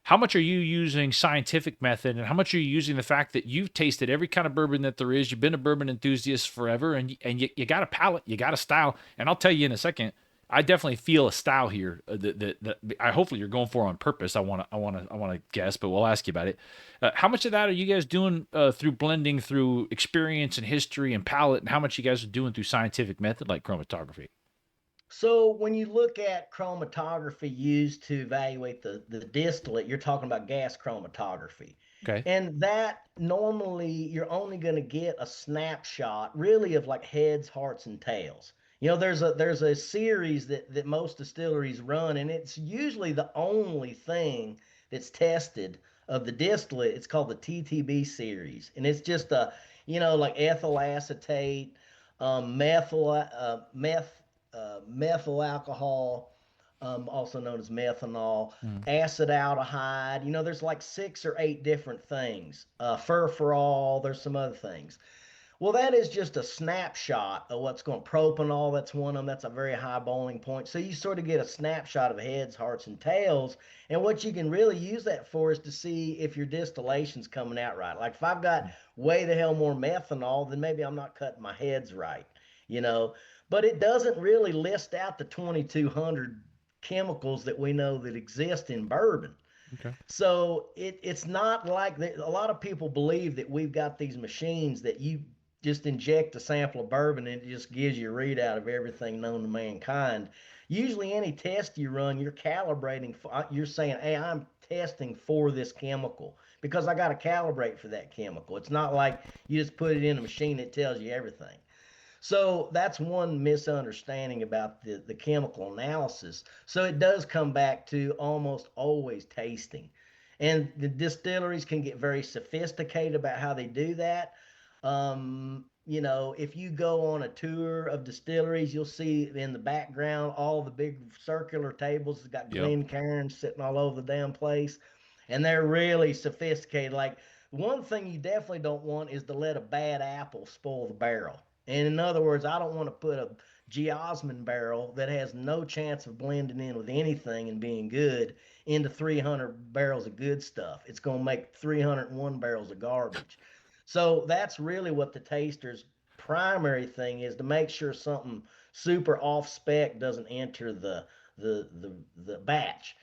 How much are you using scientific method, and how much are you using the fact that you've tasted every kind of bourbon that there is? You've been a bourbon enthusiast forever, and you got a palate, you got a style. And I'll tell you in a second, I definitely feel a style here that I hopefully you're going for on purpose. I want to guess, but we'll ask you about it. How much of that are you guys doing through blending, through experience and history and palate, and how much you guys are doing through scientific method like chromatography? So when you look at chromatography used to evaluate the distillate, you're talking about gas chromatography. Okay. And that normally you're only going to get a snapshot really of like heads, hearts, and tails. There's a series that most distilleries run, and it's usually the only thing that's tested of the distillate. It's called the TTB series, and it's just like ethyl acetate, methyl alcohol, also known as methanol, Mm. acetaldehyde. There's like 6 or 8 different things. Furfural, there's some other things. Well, that is just a snapshot of what's going. Propanol, that's one of them. That's a very high boiling point. So you sort of get a snapshot of heads, hearts, and tails. And what you can really use that for is to see if your distillation's coming out right. Like if I've got way the hell more methanol, then maybe I'm not cutting my heads right, you know. But it doesn't really list out the 2,200 chemicals that we know that exist in bourbon. Okay. So it's not like a lot of people believe that we've got these machines that you just inject a sample of bourbon and it just gives you a readout of everything known to mankind. Usually, any test you run, you're calibrating. You're saying, "Hey, I'm testing for this chemical because I got to calibrate for that chemical." It's not like you just put it in a machine that tells you everything. So that's one misunderstanding about the chemical analysis. So it does come back to almost always tasting. And the distilleries can get very sophisticated about how they do that. If you go on a tour of distilleries, you'll see in the background all the big circular tables that got Yep. Glencairns sitting all over the damn place. And they're really sophisticated. Like, one thing you definitely don't want is to let a bad apple spoil the barrel. And in other words, I don't want to put a geosmin barrel that has no chance of blending in with anything and being good into 300 barrels of good stuff. It's going to make 301 barrels of garbage. So that's really what the taster's primary thing is, to make sure something super off spec doesn't enter the batch.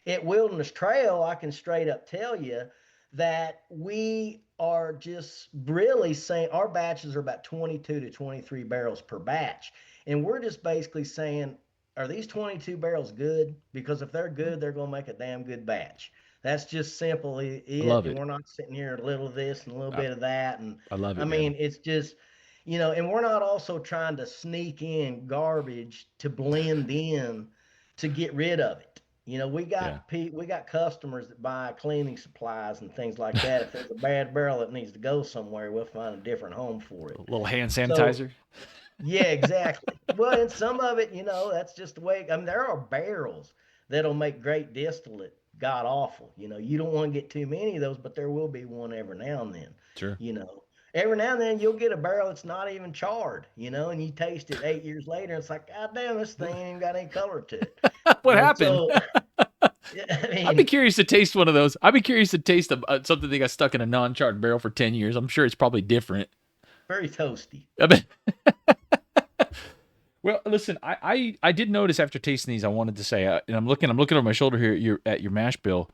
At Wilderness Trail, I can straight up tell you that we are just really saying our batches are about 22 to 23 barrels per batch. And we're just basically saying, are these 22 barrels good? Because if they're good, they're going to make a damn good batch. That's just simply I it. love And it. we're not sitting here a little of this and a little I, bit of that. And I love I it, man. mean, it's just, and we're not also trying to sneak in garbage to blend in to get rid of it. Yeah. We got customers that buy cleaning supplies and things like that. If there's a bad barrel that needs to go somewhere, we'll find a different home for A it. little hand So sanitizer. yeah, exactly. Well, and some of it, that's just the way. I mean, there are barrels that'll make great distillate god awful. You don't want to get too many of those, but there will be one every now and then. Sure. You know, every now and then you'll get a barrel that's not even charred. And you taste it 8 years later, and it's like, God damn, this thing ain't even got any color to it. What happened? So I I'd be mean, curious to taste one of those. I'd be curious to taste something that got stuck in a non-charred barrel for 10 years. I'm sure it's probably different. very toasty. I bet. Well, listen, I did notice after tasting these, I wanted to say, and I'm looking over my shoulder here at your mash bill,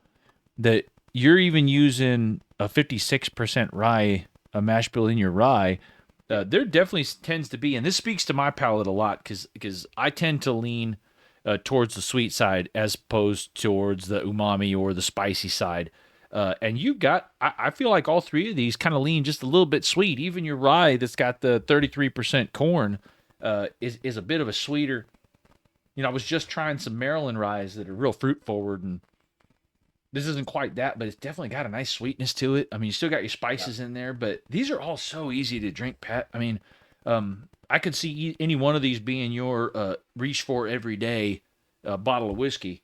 that you're even using a 56% rye, a mash bill in your rye. There definitely tends to be, and this speaks to my palate a lot because I tend to lean towards the sweet side as opposed towards the umami or the spicy side. And I feel like all three of these kind of lean just a little bit sweet. Even your rye that's got the 33% corn is a bit of a sweeter. I was just trying some Maryland ryes that are real fruit forward, and this isn't quite that, but it's definitely got a nice sweetness to it. I mean, you still got your Yeah. spices in there, but these are all so easy to drink, Pat. I mean, I could see any one of these being your reach for every day bottle of whiskey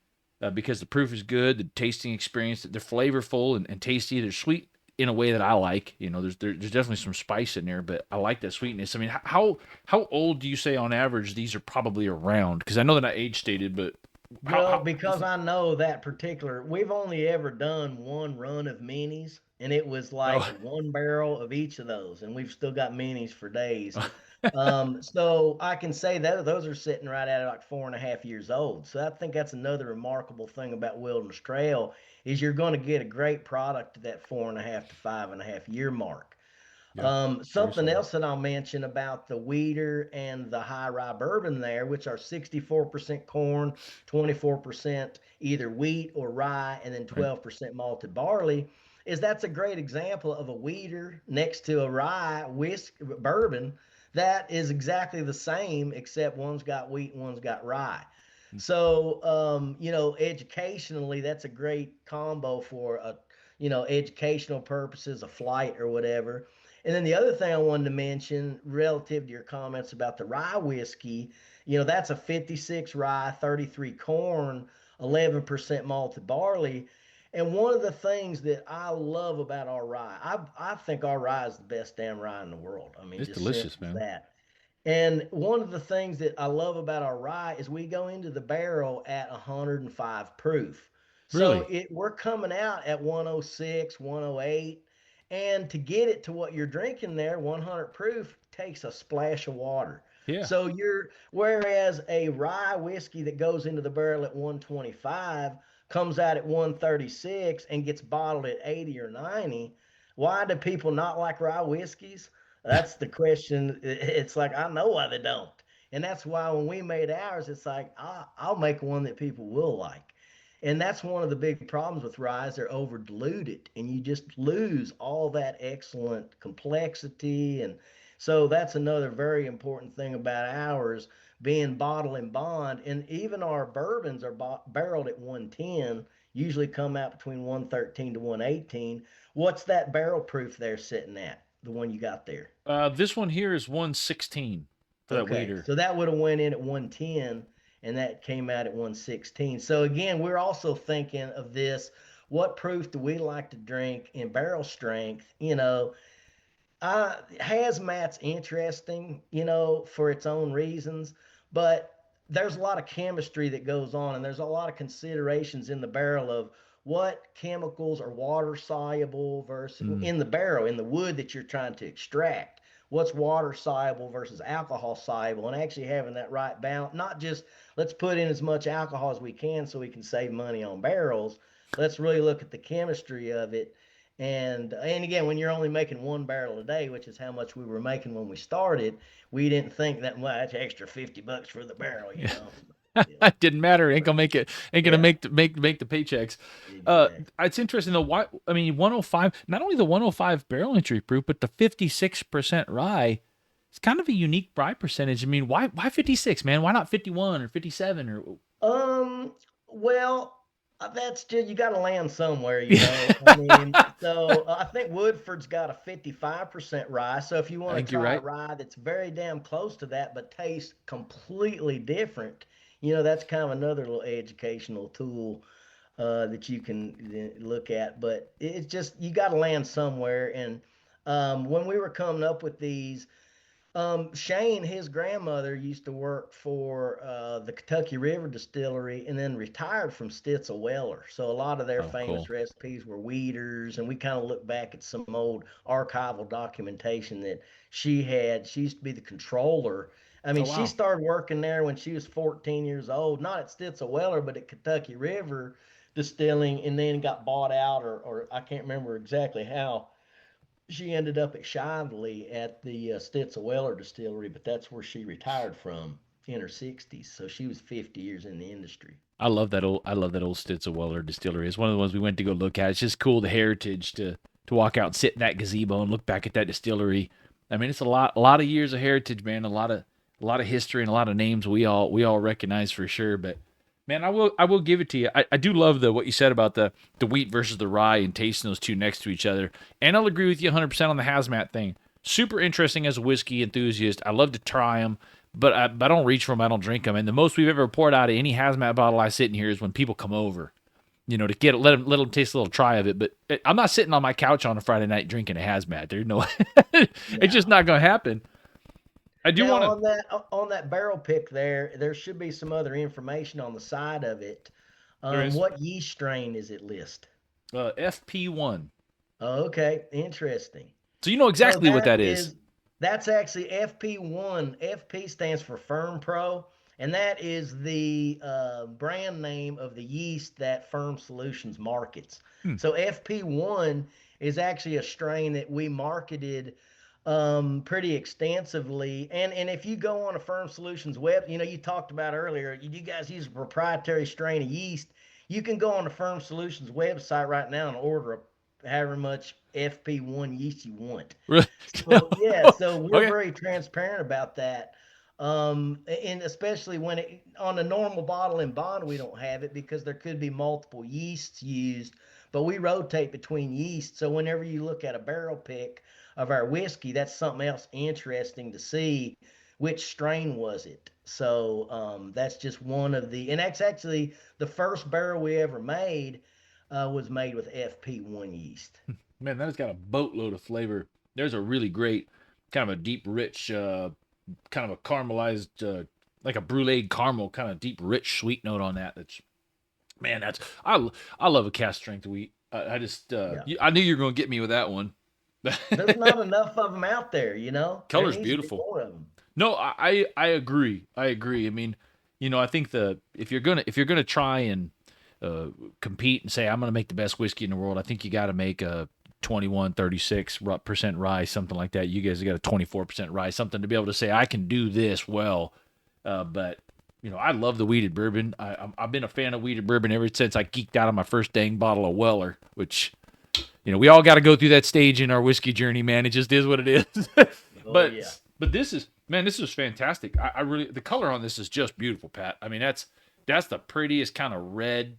because the proof is good, the tasting experience, they're flavorful and tasty. They're sweet in a way that I like. There's definitely some spice in there, but I like that sweetness. I mean, how old do you say on average these are probably around? Because I know they're not age stated, but Well, how because I know that particular, we've only ever done one run of minis, and it was like oh one barrel of each of those, and we've still got minis for days. So I can say that those are sitting right at like 4.5 years old. So I think that's another remarkable thing about Wilderness Trail is you're going to get a great product at that 4.5 to 5.5 year mark. yeah, very Something solid. else that I'll mention about the Weeder and the high-rye bourbon there, which are 64% corn, 24% either wheat or rye, and then Right. 12% malted barley, is that's a great example of a Weeder next to a rye bourbon that is exactly the same, except one's got wheat and one's got rye. So, educationally, that's a great combo for educational purposes, a flight or whatever. And then the other thing I wanted to mention relative to your comments about the rye whiskey, that's a 56 rye, 33 corn, 11% malted barley. And one of the things that I love about our rye, I think our rye is the best damn rye in the world. I mean, It's just simple delicious, as man. that. And one of the things that I love about our rye is we go into the barrel at 105 proof. So Really? we're coming out at 106, 108. And to get it to what you're drinking there, 100 proof, takes a splash of water. Yeah. So whereas a rye whiskey that goes into the barrel at 125 comes out at 136 and gets bottled at 80 or 90, why do people not like rye whiskeys? That's the question. It's like I know why they don't, and that's why when we made ours, it's like I'll make one that people will like, and that's one of the big problems with rye. They're over diluted, and you just lose all that excellent complexity. And so that's another very important thing about ours being bottle and bond. And even our bourbons are barreled at 110, usually come out between 113 to 118. What's that barrel proof there sitting at? The one you got there. This one here is 116 for that Okay, waiter. so that would have went in at 110 and that came out at 116. So again, we're also thinking of this. What proof do we like to drink in barrel strength? Hazmat's interesting, for its own reasons, but there's a lot of chemistry that goes on, and there's a lot of considerations in the barrel of what chemicals are water soluble versus Mm, in the barrel, in the wood that you're trying to extract. What's water soluble versus alcohol soluble, and actually having that right balance, not just let's put in as much alcohol as we can so we can save money on barrels. Let's really look at the chemistry of it and again, when you're only making one barrel a day, which is how much we were making when we started, we didn't think that well, that's extra $50 for the barrel, yeah. Yeah, It didn't matter. Ain't gonna make it. Ain't gonna yeah, make the paychecks. exactly. It's interesting though. Why? I mean, 105. Not only the 105 barrel entry proof, but the 56% rye. It's kind of a unique rye percentage. I mean, why 56, man? Why not 51 or 57 or? Um, well, that's just you got to land somewhere, you Yeah, know. I mean, so I think Woodford's got a 55% rye. So if you I want to think you're try a right. rye that's very damn close to that, but tastes completely different, that's kind of another little educational tool that you can look at. But it's just you got to land somewhere. And when we were coming up with these. Shane, his grandmother used to work for the Kentucky River Distillery and then retired from Stitzel Weller. So a lot of their Oh, famous cool. recipes were weeders, and we kind of look back at some old archival documentation that she had. She used to be the controller. I Oh, mean, she wow. started working there when she was 14 years old, not at Stitzel Weller, but at Kentucky River Distilling, and then got bought out, or I can't remember exactly how she ended up at Shively at the Stitzel Weller distillery, but that's where she retired from in her 60s. So she was 50 years in the industry. I love that old Stitzel-Weller distillery. It's one of the ones we went to go look at. It's just cool the heritage to walk out and sit in that gazebo and look back at that distillery. I mean, it's a lot of years of heritage, man. A lot of history and a lot of names we all recognize for sure. But man, I will give it to you. I do love the what you said about the wheat versus the rye and tasting those two next to each other. And I'll agree with you 100% on the hazmat thing. Super interesting as a whiskey enthusiast. I love to try them, but I don't reach for them. I don't drink them. And the most we've ever poured out of any hazmat bottle I sit in here is when people come over, to get it, let them taste a little try of it. But I'm not sitting on my couch on a Friday night drinking a hazmat. There's no, it's just Now, not going to happen. I do now want to. on that barrel pick there should be some other information on the side of it. There is What yeast strain is it list? FP1. Okay, interesting. So you know So exactly what that is. that's actually FP1. FP stands for Ferm Pro, and that is the brand name of the yeast that Ferm Solutions markets. Hmm. So FP1 is actually a strain that we marketed pretty extensively. And if you go on a Ferm Solutions web, you talked about earlier, you guys use a proprietary strain of yeast. You can go on the Ferm Solutions website right now and order however much FP1 yeast you want. Really? So yeah, so we're Okay. very transparent about that. And especially when on a normal bottle and bond, we don't have it because there could be multiple yeasts used, but we rotate between yeasts. So whenever you look at a barrel pick of our whiskey, that's something else interesting to see. Which strain was it? So that's just one of and that's actually the first barrel we ever made was made with FP1 yeast. Man, that has got a boatload of flavor. There's a really great, kind of a deep, rich, kind of a caramelized, like a brulee caramel, kind of deep, rich, sweet note on that. That's man, I love a cast strength wheat. I just Yeah. I knew you were going to get me with that one. There's not enough of them out there, you know? There Color's needs to be beautiful. more of them. No, I agree. I agree. I mean, I think the if you're gonna try and compete and say I'm gonna make the best whiskey in the world, I think you got to make a 21, 36% rye, something like that. You guys got a 24% rye, something to be able to say I can do this well. But I love the weeded bourbon. I've been a fan of weeded bourbon ever since I geeked out on my first dang bottle of Weller, which we all got to go through that stage in our whiskey journey, man. It just is what it is. Oh yeah. but this is man, this is fantastic. I really the color on this is just beautiful, Pat. I mean that's the prettiest kind of red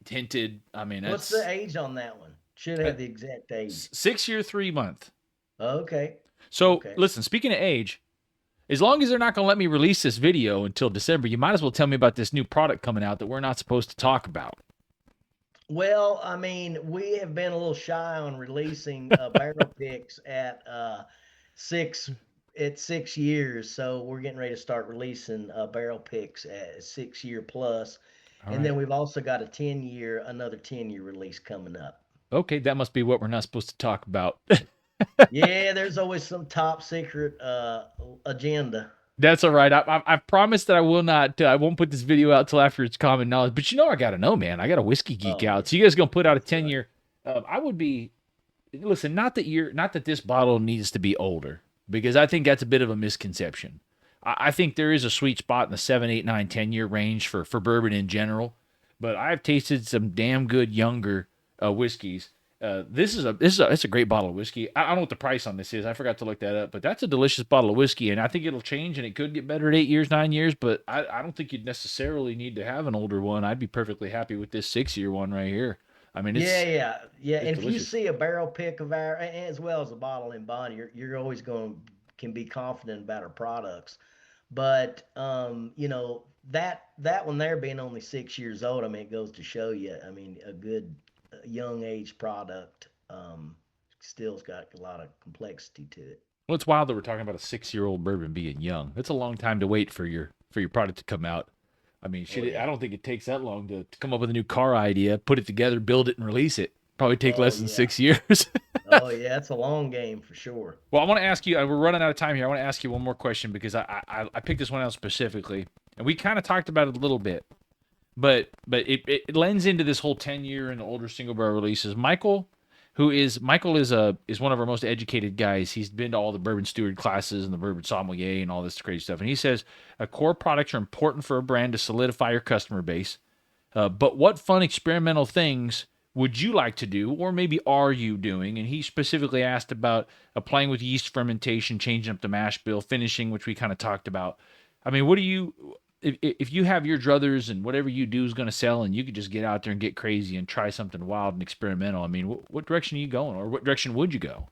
tinted. I mean What's that's the age on that one? Should have the exact age. 6 year 3 month. Okay. So Okay. listen, speaking of age, as long as they're not going to let me release this video until December, you might as well tell me about this new product coming out that we're not supposed to talk about. Well, I mean, we have been a little shy on releasing barrel picks six 6 years, so we're getting ready to start releasing barrel picks at 6 year plus, All and right. then we've also got another 10 year release coming up. Okay, that must be what we're not supposed to talk about. Yeah, there's always some top secret agenda. That's all right. I promise that I will not. I won't put this video out till after it's common knowledge. But I gotta know, man. I got a whiskey geek Oh out. yeah, So you guys gonna put out a that's 10 year? I would be. Listen, not that this bottle needs to be older because I think that's a bit of a misconception. I think there is a sweet spot in the 7, 8, 9, 10 year range for bourbon in general. But I've tasted some damn good younger whiskeys. It's a great bottle of whiskey. I don't know what the price on this is. I forgot to look that up, but that's a delicious bottle of whiskey, and I think it'll change and it could get better at 8 years, 9 years. But I don't think you'd necessarily need to have an older one. I'd be perfectly happy with this 6 year one right here. I mean, Yeah, yeah, yeah. it's And if you delicious. see a barrel pick of our, as well as a bottle in bond, you're always going can be confident about our products. But that one there being only 6 years old, I mean, it goes to show you. I mean, a good young age product still's got a lot of complexity to it. Well, it's wild that we're talking about a 6 year old bourbon being young. That's a long time to wait for your product to come out. I mean, Oh shit, I yeah. don't think it takes that long to come up with a new car idea, put it together, build it, and release it. Probably take Oh less than yeah. 6 years. Oh yeah. It's a long game for sure. Well, I want to ask you. We're running out of time here. I want to ask you one more question because I picked this one out specifically, and we kind of talked about it a little bit, but it lends into this whole 10 year and older single barrel releases. Michael is one of our most educated guys. He's been to all the bourbon steward classes and the bourbon sommelier and all this crazy stuff. And he says core products are important for a brand to solidify your customer base. But what fun experimental things would you like to do, or maybe are you doing? And he specifically asked about playing with yeast fermentation, changing up the mash bill, finishing, which we kind of talked about. I mean, what do you, if you have your druthers and whatever you do is going to sell, and you could just get out there and get crazy and try something wild and experimental? I mean, what direction are you going, or what direction would you go?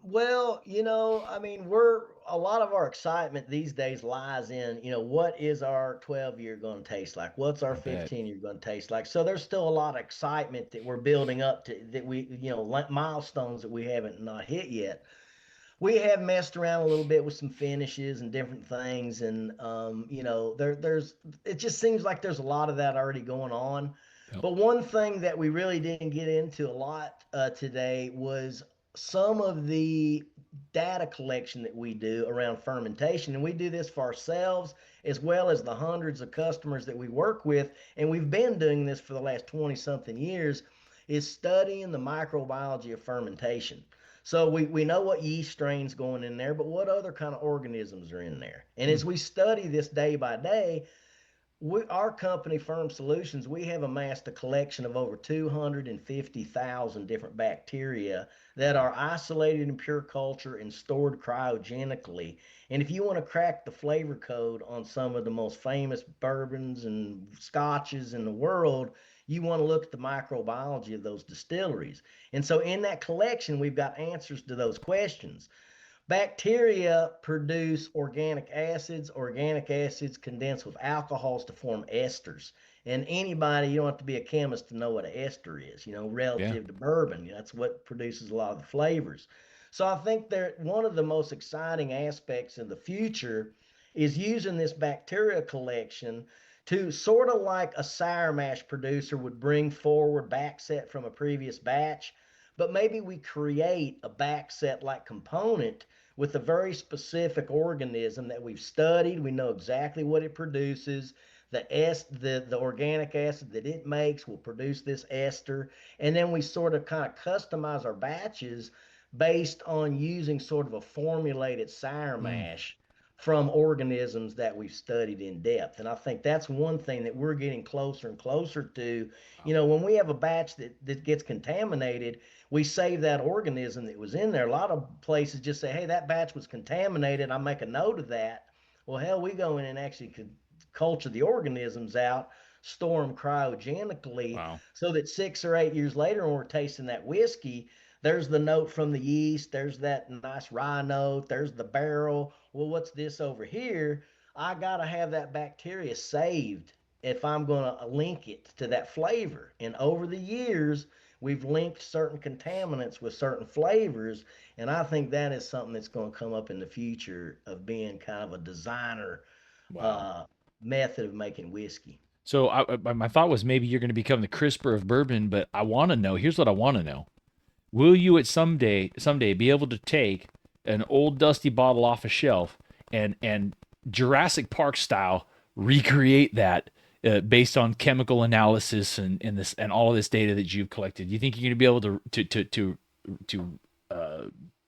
Well, I mean, we're a lot of our excitement these days lies in, what is our 12-year going to taste like? What's our I bet. 15-year going to taste like? So there's still a lot of excitement that we're building up to that milestones that we haven't not hit yet. We have messed around a little bit with some finishes and different things, and there's it just seems like there's a lot of that already going on. Yep. But one thing that we really didn't get into a lot today was some of the data collection that we do around fermentation, and we do this for ourselves as well as the hundreds of customers that we work with, and we've been doing this for the last 20 something years, is studying the microbiology of fermentation. So we know what yeast strains going in there, but what other kind of organisms are in there? And Hmm. as we study this day by day, our company, Ferm Solutions, we have amassed a collection of over 250,000 different bacteria that Wow. are isolated in pure culture and stored cryogenically. And if you want to crack the flavor code on some of the most famous bourbons and scotches in the world, you want to look at the microbiology of those distilleries. And so in that collection, we've got answers to those questions. Bacteria produce organic acids condense with alcohols to form esters. And anybody, you don't have to be a chemist to know what an ester is, Yeah. relative to bourbon. That's what produces a lot of the flavors. So I think that one of the most exciting aspects in the future is using this bacteria collection to sort of like a sour mash producer would bring forward back set from a previous batch, but maybe we create a back set like component with a very specific organism that we've studied. We know exactly what it produces. The organic acid that it makes will produce this ester. And then we sort of kind of customize our batches based on using sort of a formulated sour Mm. mash from organisms that we've studied in depth. And I think that's one thing that we're getting closer and closer to. Wow. When we have a batch that gets contaminated, we save that organism that was in there. A lot of places just say, hey, that batch was contaminated. I make a note of that. Well, hell, we go in and actually could culture the organisms out, store them cryogenically, Wow. so that 6 or 8 years later, when we're tasting that whiskey, there's the note from the yeast, there's that nice rye note, there's the barrel. Well, what's this over here? I got to have that bacteria saved if I'm going to link it to that flavor. And over the years, we've linked certain contaminants with certain flavors, and I think that is something that's going to come up in the future of being kind of a designer Wow. uh, method of making whiskey. So my thought was maybe you're going to become the crisper of bourbon, but I want to know. Here's what I want to know: will you at someday be able to take an old dusty bottle off a shelf and Jurassic Park style recreate that based on chemical analysis and this and all of this data that you've collected? Do you think you're going to be able to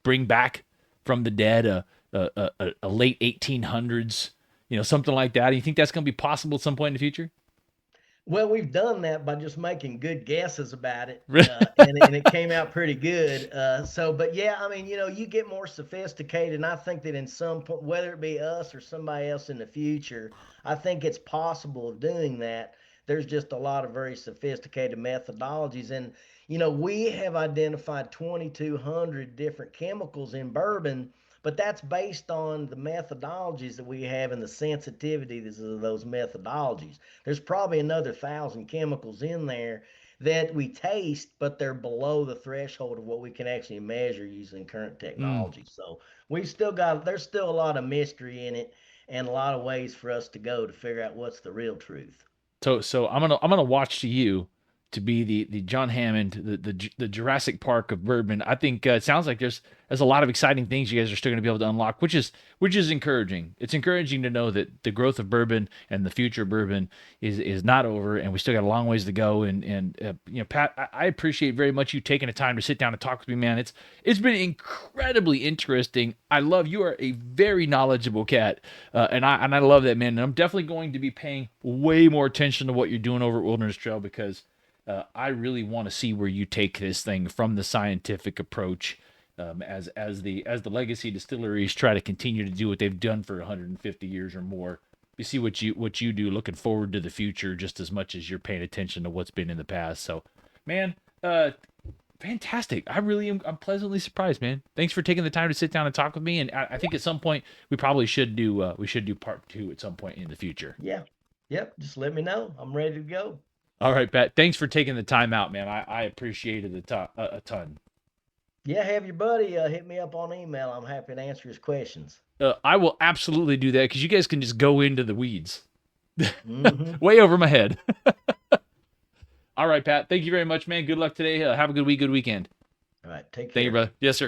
bring back from the dead a late 1800s, something like that? Do you think that's going to be possible at some point in the future? Well, we've done that by just making good guesses about it, and it came out pretty good. But yeah, I mean, you get more sophisticated, and I think that in some point, whether it be us or somebody else in the future, I think it's possible of doing that. There's just a lot of very sophisticated methodologies, and we have identified 2,200 different chemicals in bourbon. But that's based on the methodologies that we have and the sensitivities of those methodologies. There's probably another 1,000 chemicals in there that we taste, but they're below the threshold of what we can actually measure using current Mm. technology. So there's still a lot of mystery in it and a lot of ways for us to go to figure out what's the real truth. So I'm gonna watch to you to be the John Hammond, the Jurassic Park of bourbon. I think it sounds like there's a lot of exciting things you guys are still going to be able to unlock, which is encouraging. It's encouraging to know that the growth of bourbon and the future of bourbon is not over, and we still got a long ways to go. And Pat, I appreciate very much you taking the time to sit down and talk with me, man. It's been incredibly interesting. I love you are a very knowledgeable cat, and I love that, man. And I'm definitely going to be paying way more attention to what you're doing over at Wilderness Trail because I really want to see where you take this thing from the scientific approach, as the legacy distilleries try to continue to do what they've done for 150 years or more. We see what you do. Looking forward to the future just as much as you're paying attention to what's been in the past. So, man, fantastic. I really am. I'm pleasantly surprised, man. Thanks for taking the time to sit down and talk with me. And I think at some point we probably should do part two at some point in the future. Yeah. Yep. Just let me know. I'm ready to go. All right, Pat. Thanks for taking the time out, man. I appreciate it a ton. Yeah, have your buddy hit me up on email. I'm happy to answer his questions. I will absolutely do that because you guys can just go into the weeds Hmm. way over my head. All right, Pat. Thank you very much, man. Good luck today. Have a good week, good weekend. All right. Take Thank you, care. brother. Yes, sir.